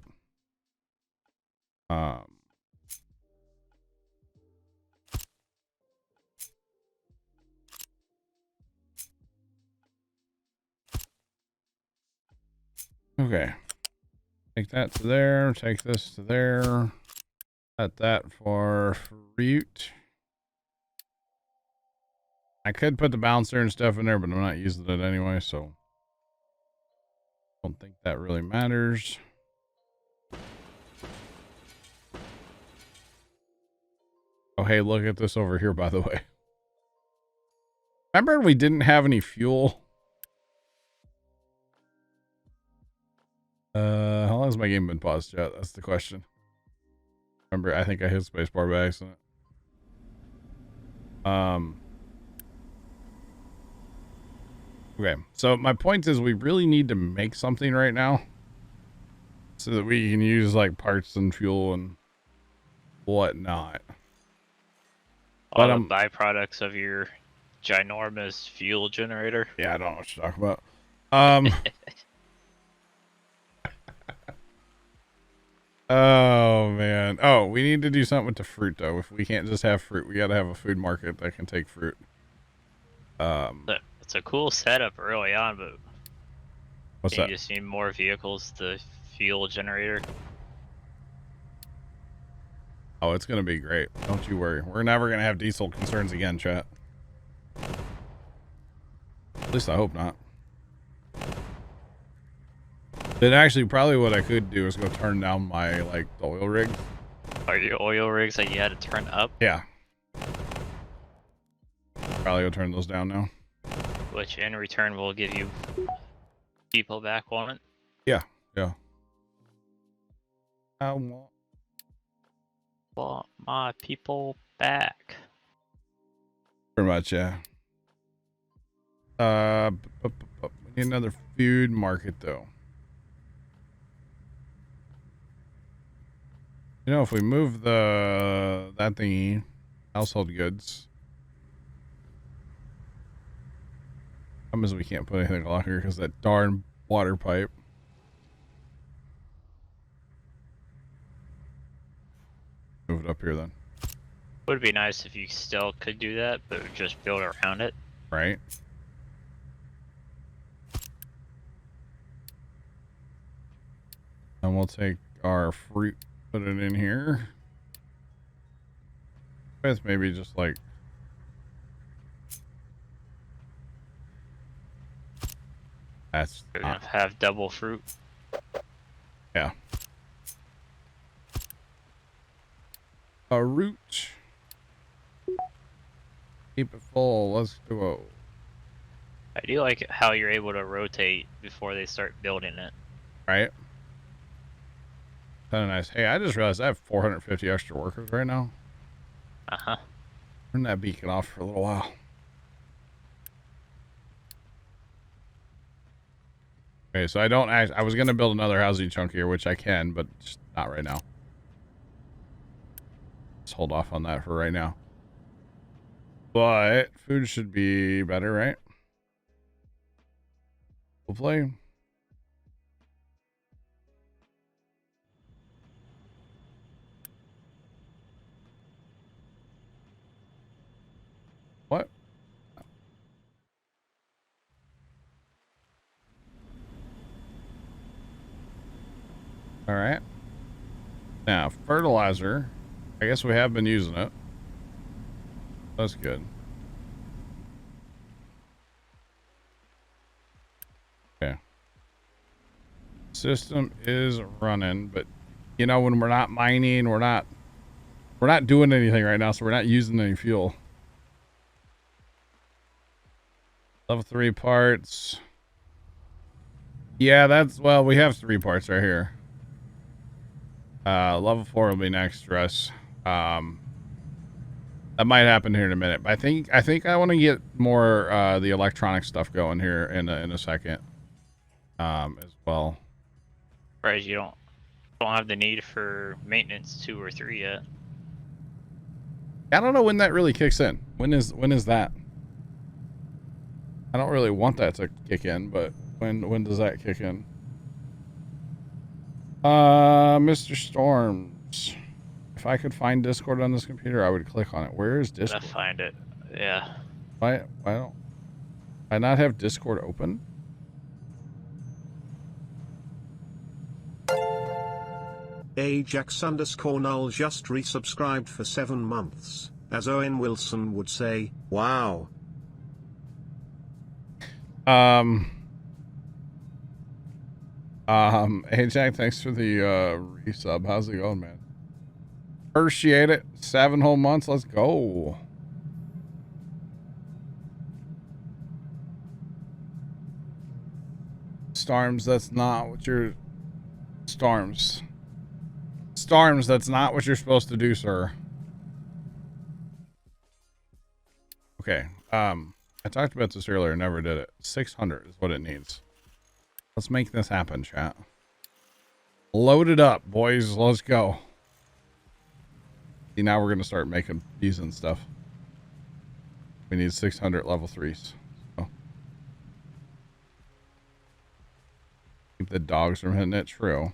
Okay. Take that to there. Take this to there. Set that for fruit. I could put the bouncer and stuff in there, but I'm not using it anyway, so I don't think that really matters. Oh, hey, look at this over here, by the way. Remember we didn't have any fuel? How long has my game been paused, chat? That's the question. Remember, I think I hit spacebar by accident. Okay, so my point is we really need to make something right now so that we can use like parts and fuel and whatnot. All the byproducts of your ginormous fuel generator. Yeah, I don't know what you're talking about. Oh man. Oh, we need to do something with the fruit though. If we can't just have fruit, we gotta have a food market that can take fruit. It's a cool setup early on, but What's you that? just need more vehicles to fuel generator. Oh, it's gonna be great. Don't you worry. We're never gonna have diesel concerns again, chat. At least I hope not. Then actually, probably what I could do is go turn down my like oil rig. Are your oil rigs that you had to turn up? Yeah. Probably go turn those down now. Which in return will give you people back on it. Yeah. Yeah. I Want my people back. pretty much, yeah. We need another food market though. You know, if we move that thingy, household goods. Problem is we can't put anything along here because that darn water pipe. Move it up here then. Would be nice if you still could do that, but just build around it. Right. And we'll take our fruit, put it in here. With maybe just like that's You're gonna have double fruit. yeah. A root. Keep it full. Let's go. I do like how you're able to rotate before they start building it. Right. Kind of nice. Hey, I just realized I have 450 extra workers right now. Uh-huh. Turn that beacon off for a little while. Okay, so I was going to build another housing chunk here, which I can, but just not right now. Let's hold off on that for right now. But food should be better, right? Hopefully. What? All right. Now, fertilizer. I guess we have been using it. That's good. Okay. System is running, but you know, when we're not mining, we're not doing anything right now, so we're not using any fuel. Level 3 parts. Yeah, well, we have 3 parts right here. Level 4 will be next for us. That might happen here in a minute. But I think I want to get more the electronic stuff going here in a second. As well. Right, you don't have the need for maintenance 2 or 3 yet. I don't know when that really kicks in. When is that? I don't really want that to kick in, but when does that kick in? Mr. Storms. If I could find Discord on this computer, I would click on it. Where is Discord? I find it. Yeah. Why don't I not have Discord open? Ajax_null just resubscribed for 7 months. As Owen Wilson would say, wow. Hey Jack, thanks for the resub. How's it going, man? Appreciate it. 7 whole months. Let's go. Storms, that's not what you're... Storms, that's not what you're supposed to do, sir. Okay. I talked about this earlier, never did it. 600 is what it needs. Let's make this happen, chat. Load it up, boys. Let's go. See, now we're going to start making decent stuff. We need 600 level 3s. So. Keep the dogs from hitting it. True.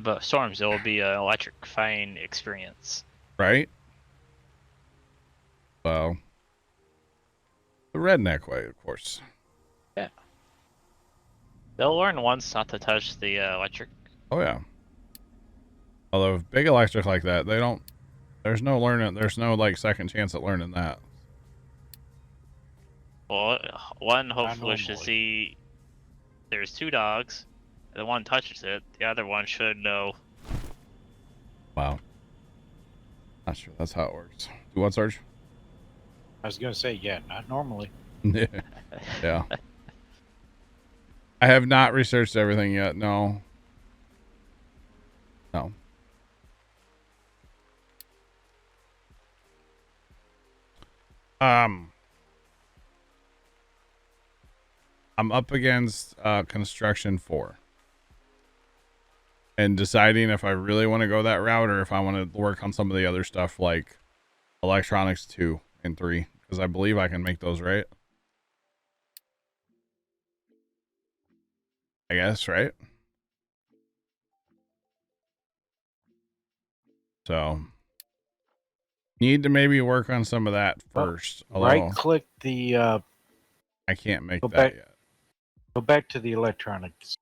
But storms, it will be an electrifying experience. right? Well, the redneck way, of course. Yeah. They'll learn once not to touch the electric. Oh yeah. Although big electric like that, they don't. There's no learning. There's no like second chance at learning that. Well, one Not hopefully should normally. see there's two dogs. The one touches it. The other one should know. Wow. Not sure that's how it works. Do what, Sarge? I was gonna say, yeah, not normally. Yeah. I have not researched everything yet. No. No. I'm up against construction 4 and deciding if I really want to go that route or if I want to work on some of the other stuff like electronics 2 and 3 because I believe I can make those, right? I guess, right? So need to maybe work on some of that first. Right Although click the I can't make go that back- yet. go back to the electronics.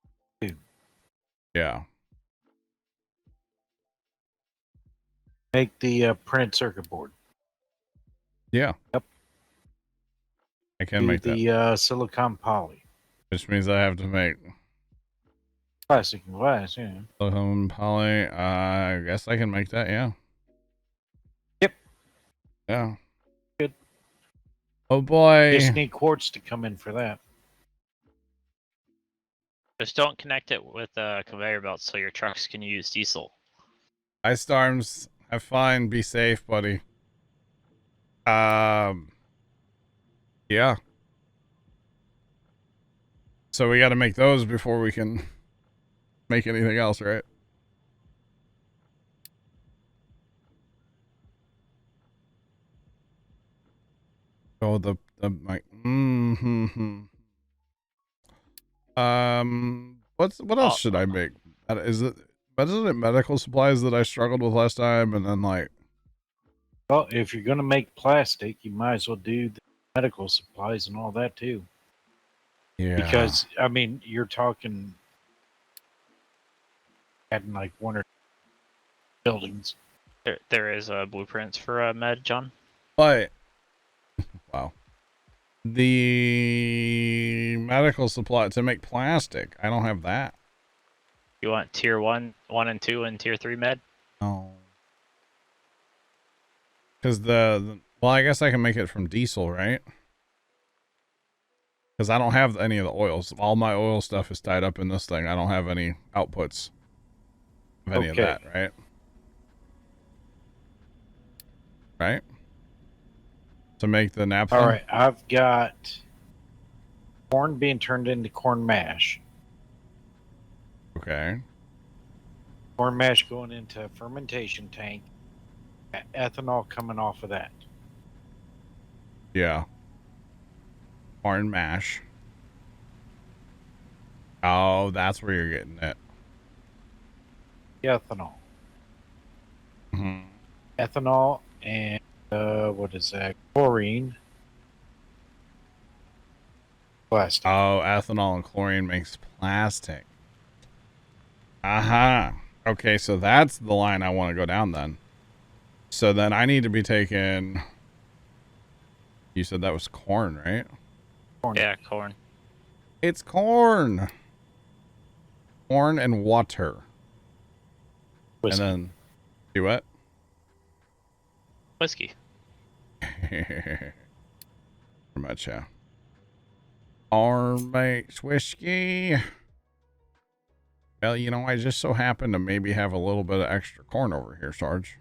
Yeah. Make the printed circuit board. Yeah. Yep. I can Do make that. the silicon poly. Which means I have to make Plastic and glass, yeah. silicone poly. I guess I can make that, yeah. Yep. Yeah. Good. Oh boy. Just need quartz to come in for that. Just don't connect it with a conveyor belt so your trucks can use diesel. Ice Storms, have fun. Be safe, buddy. Yeah. So we got to make those before we can make anything else, right? Oh, the like. What else should I make? Is it? But isn't it medical supplies that I struggled with last time? And then like, Well, if you're gonna make plastic, you might as well do the medical supplies and all that too. yeah, Because I mean, you're talking adding like one or two buildings. There is blueprints for med, John. but wow, the medical supply to make plastic. I don't have that. You want tier 1, 1 and 2, and tier 3 med? Oh, because well, I guess I can make it from diesel, right? Because I don't have any of the oils. All my oil stuff is tied up in this thing. I don't have any outputs of any of Okay. that, right? Right? To make the naphtha. All right, I've got corn being turned into corn mash. Okay. Corn mash going into a fermentation tank. Ethanol coming off of that. Yeah. Corn mash. Oh, that's where you're getting it. Ethanol. Mhm. Ethanol and what is that? Chlorine. Plastic. Oh, ethanol and chlorine makes plastic. Aha. Okay, so that's the line I want to go down then. So then I need to be taking. You said that was corn, right? Corn. Yeah, corn. It's corn. Corn and water. Whiskey. And then, do what? Whiskey. Pretty much, yeah. Corn makes whiskey. Well, you know, I just so happen to maybe have a little bit of extra corn over here, Sarge.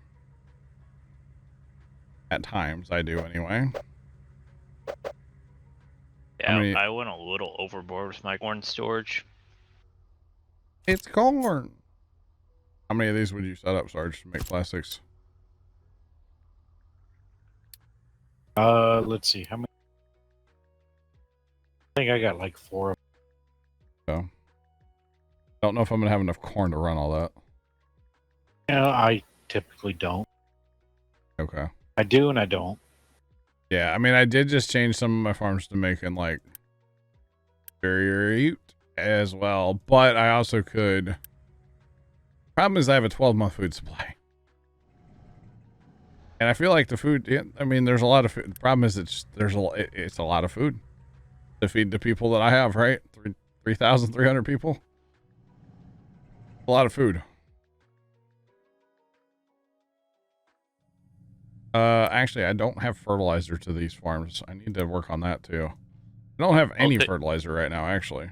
At times, I do anyway. Yeah, many- I went a little overboard with my corn storage. It's corn. How many of these would you set up, Sarge, to make plastics? Let's see. How many? I think I got like 4 of them. So, don't know if I'm gonna have enough corn to run all that. I typically don't. Okay. I do and I don't. Yeah, I mean, I did just change some of my farms to making like fruit as well, but I also could. Problem is, I have a 12-month food supply, and I feel like the food. Yeah, I mean, there's a lot of food. The problem is, it's a lot of food to feed the people that I have. Right, 3,300 people. A lot of food. Actually, I don't have fertilizer to these farms. I need to work on that too. I don't have any fertilizer right now, actually.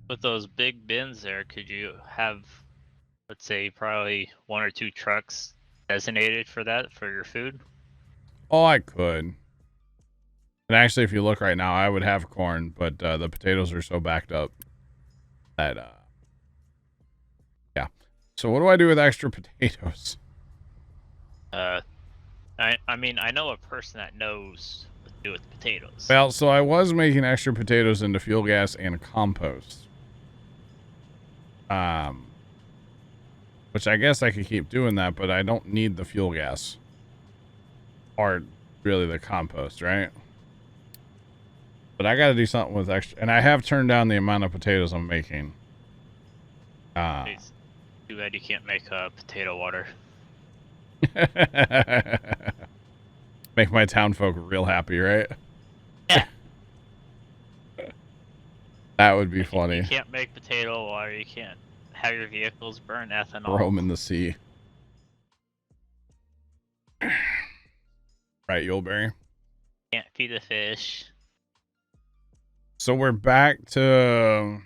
With those big bins there, could you have, let's say, probably 1 or 2 trucks designated for that, for your food? Oh, I could. And actually, if you look right now, I would have corn, but the potatoes are so backed up that, yeah. So what do I do with extra potatoes? I mean, I know a person that knows what to do with potatoes. Well, so I was making extra potatoes into fuel gas and compost. Which I guess I could keep doing that, but I don't need the fuel gas. Or really the compost, right? But I gotta do something with extra, and I have turned down the amount of potatoes I'm making. It's too bad you can't make potato water. Make my town folk real happy, right? Yeah. That would be funny. You can't make potato water, you can't have your vehicles burn ethanol. Throw them in the sea. Right, Yuleberry? Can't feed the fish. So we're back to...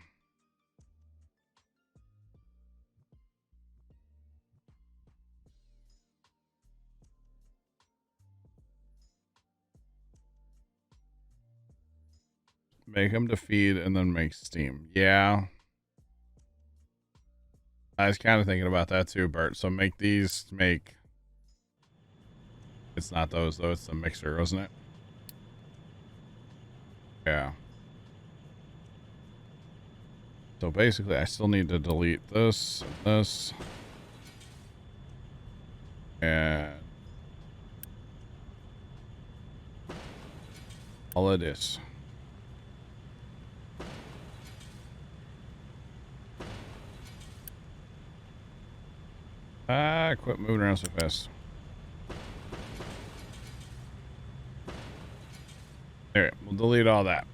Make them to feed and then make steam. Yeah. I was kind of thinking about that too, Bert. So make these, make... It's not those, though. It's the mixer, wasn't it? Yeah. So basically, I still need to delete this, this, and all of this. Quit moving around so fast. There, we'll delete all that.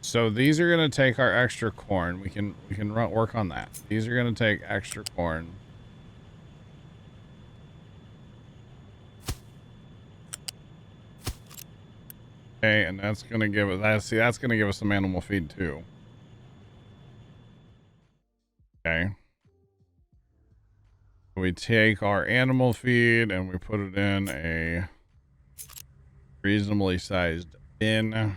So these are gonna take our extra corn. We can work on that. These are gonna take extra corn. Okay, and that's gonna give us that. See, that's gonna give us some animal feed too. Okay. We take our animal feed and we put it in a reasonably sized bin.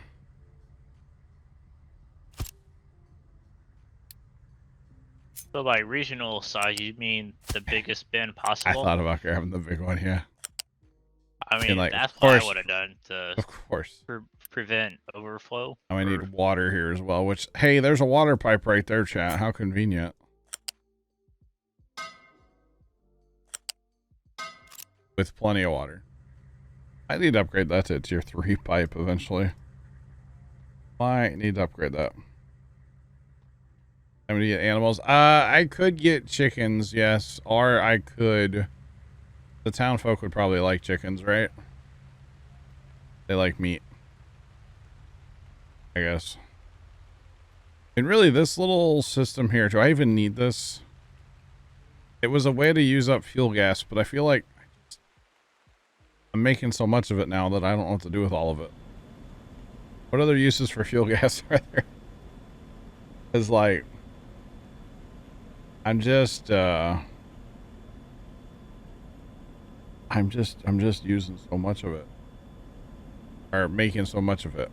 So by regional size, you mean the biggest bin possible? I thought about grabbing the big one, yeah. I mean, like, that's what I would have done to of course prevent overflow. Now I need water here as well, which, hey, there's a water pipe right there, chat. How convenient. With plenty of water. I need to upgrade that to tier 3 pipe eventually. Might need to upgrade that. I'm gonna get animals. I could get chickens, yes. Or I could... The town folk would probably like chickens, right? They like meat. I guess. And really, this little system here, do I even need this? It was a way to use up fuel gas, but I feel like I'm making so much of it now that I don't know what to do with all of it. What other uses for fuel gas are there? It's like... I'm just using so much of it. Or making so much of it.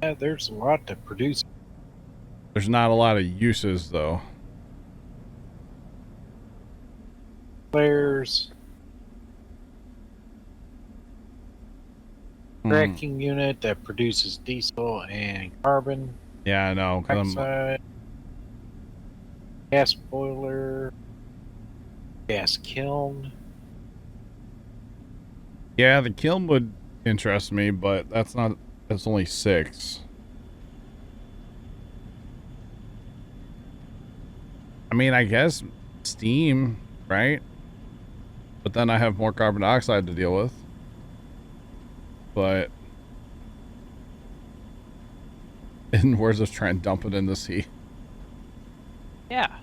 Yeah, there's a lot to produce. There's not a lot of uses, though. There's cracking unit that produces diesel and carbon Yeah, I know. 'Cause I'm, dioxide, gas boiler, gas kiln. yeah, the kiln would interest me, but that's not. That's only 6. I mean, I guess steam, right? But then I have more carbon dioxide to deal with. But and where's just trying to dump it in the sea? Yeah.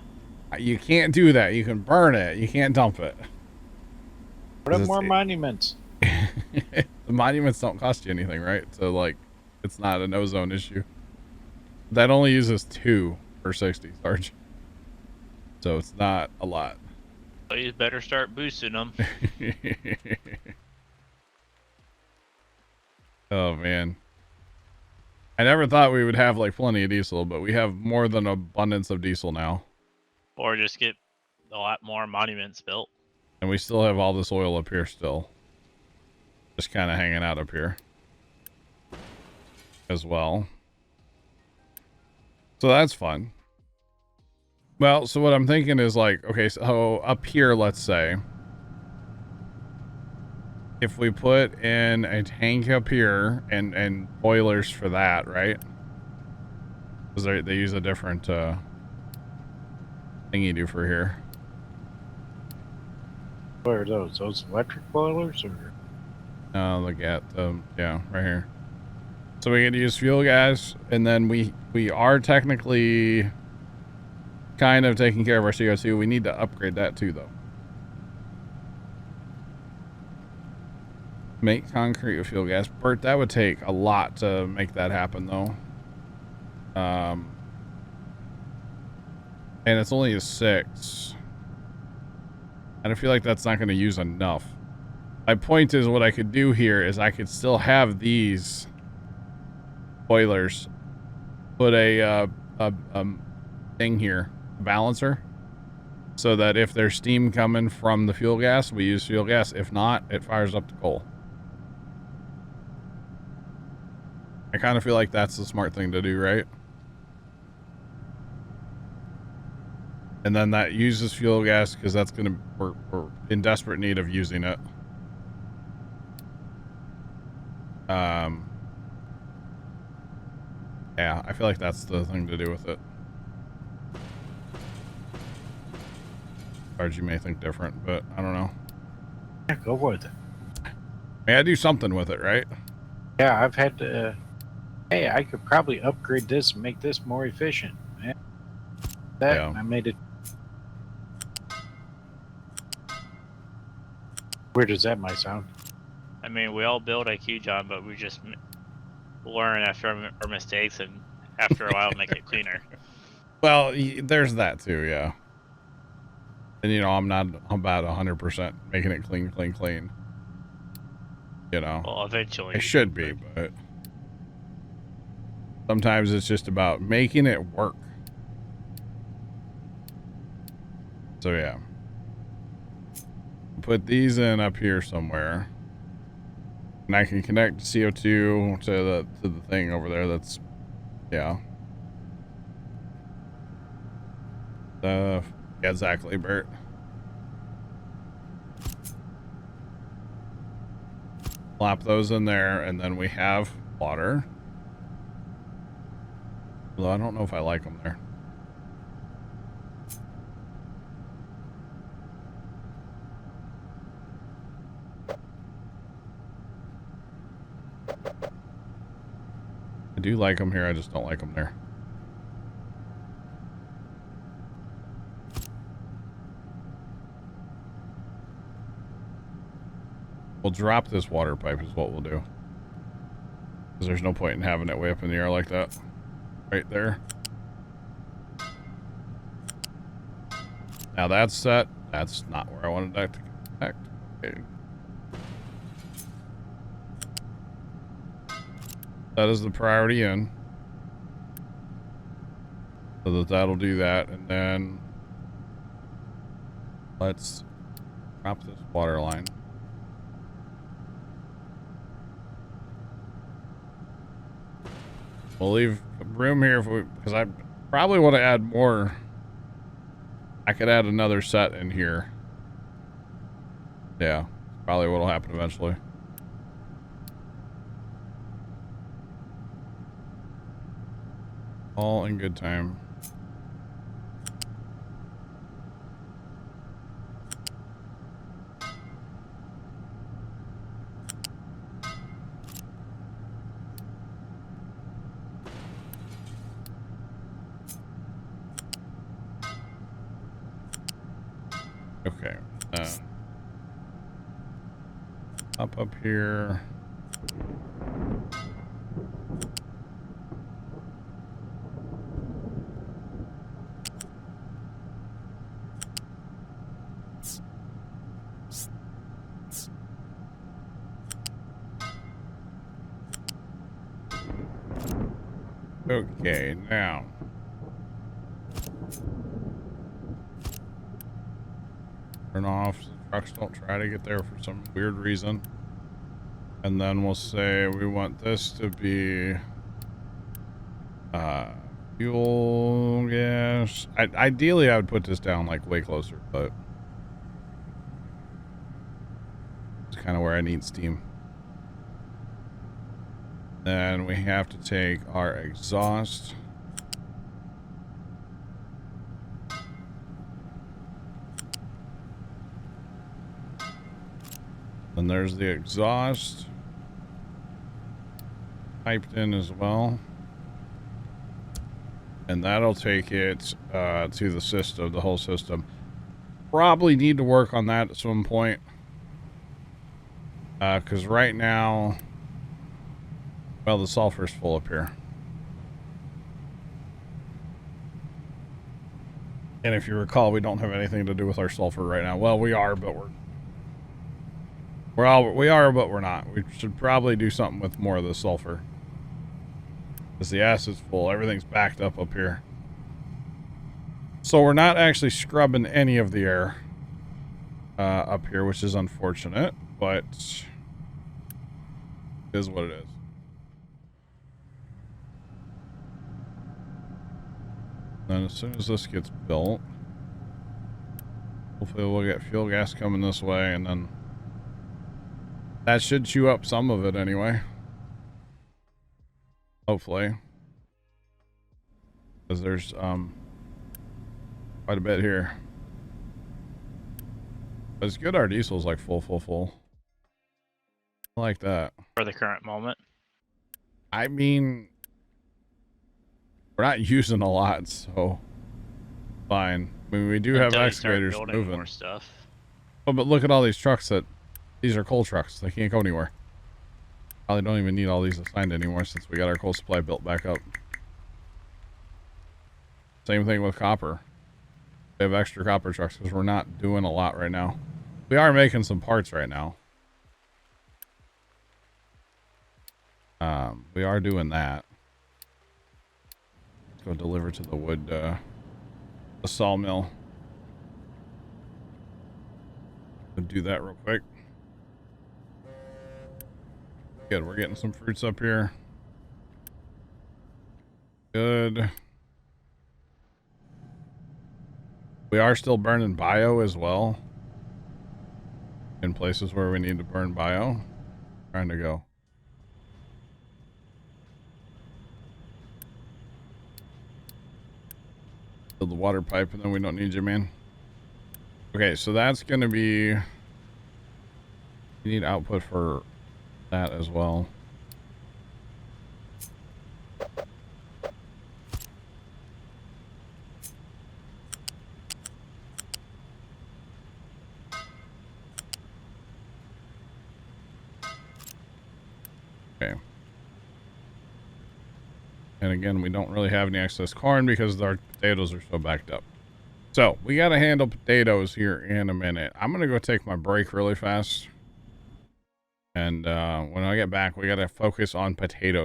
You can't do that. You can burn it. You can't dump it. What 'Cause up more it's- monuments? the monuments don't cost you anything, right? So like, it's not an ozone issue. That only uses 2 per 60, Sarge. So it's not a lot. So you better start boosting them. Oh man. I never thought we would have like plenty of diesel, but we have more than abundance of diesel now. Or just get a lot more monuments built. And we still have all this oil up here still. Just kind of hanging out up here. As well. So that's fun. Well, so what I'm thinking is like, okay, so up here, let's say, if we put in a tank up here and boilers for that, right? Because they use a different thing you do for here. What are those? Those electric boilers or? Look at yeah, right here. So we can use fuel gas, and then we are technically kind of taking care of our CO2. We need to upgrade that too, though. Make concrete with fuel gas. Bert, that would take a lot to make that happen, though. And it's only a 6. And I feel like that's not going to use enough. My point is, what I could do here is I could still have these boilers, put a thing here, a balancer, so that if there's steam coming from the fuel gas, we use fuel gas. If not, it fires up the coal. I kind of feel like that's the smart thing to do, right? And then that uses fuel gas because that's gonna we're in desperate need of using it. Yeah, I feel like that's the thing to do with it. Sarge, you may think different, but I don't know. Yeah, go with it. May I do something with it, right? Yeah, I've had to. Hey, I could probably upgrade this and make this more efficient. Man. That Yeah. I made it. Weird as that might sound. I mean, we all build IQ, John, but we just learn after our mistakes, and after a while, make it cleaner. Well, there's that too, yeah. And you know, I'm not about 100% making it clean. You know, Well, eventually. it should be, but sometimes it's just about making it work. So yeah, put these in up here somewhere, and I can connect CO2 to the thing over there. That's yeah. Yeah, exactly, Bert. Slap those in there, and then we have water. Although I don't know if I like them there. I do like them here, I just don't like them there. We'll drop this water pipe is what we'll do. Because there's no point in having it way up in the air like that. Right there. Now that's set. That's not where I wanted that to connect. Okay. That is the priority in. So that'll do that. And then let's drop this water line. We'll leave room here because I probably want to add more. I could add another set in here. Yeah, probably what'll happen eventually. All in good time. Okay. Up here. Okay, now. Turn off so the trucks don't try to get there for some weird reason. And then we'll say we want this to be fuel gas. Ideally, I would put this down like way closer, but it's kind of where I need steam. Then we have to take our exhaust. Then there's the exhaust. Piped in as well. And that'll take it to the system, the whole system. Probably need to work on that at some point. Because right now, well, the sulfur's full up here. And if you recall, we don't have anything to do with our sulfur right now. Well, we are, but we are, but we're not. We should probably do something with more of the sulfur. Because the acid's full. Everything's backed up here. So we're not actually scrubbing any of the air up here, which is unfortunate, but it is what it is. Then as soon as this gets built, hopefully we'll get fuel gas coming this way, and then that should chew up some of it anyway. Hopefully. Because there's quite a bit here. But it's good our diesel's like full. I like that. For the current moment. I mean, we're not using a lot, so fine. I mean, we do have excavators moving. More stuff. Oh, but look at all these trucks these are coal trucks. They can't go anywhere. Probably don't even need all these assigned anymore since we got our coal supply built back up. Same thing with copper. We have extra copper trucks because we're not doing a lot right now. We are making some parts right now. We are doing that. Let's go deliver to the wood, the sawmill. We'll do that real quick. Good, we're getting some fruits up here. Good. We are still burning bio as well. In places where we need to burn bio. Trying to go. Build the water pipe and then we don't need you, man. Okay, so that's going to be... You need output for that as well. Okay. And again, we don't really have any excess corn because our potatoes are so backed up. So we got to handle potatoes here in a minute. I'm going to go take my break really fast. And when I get back, we got to focus on potatoes.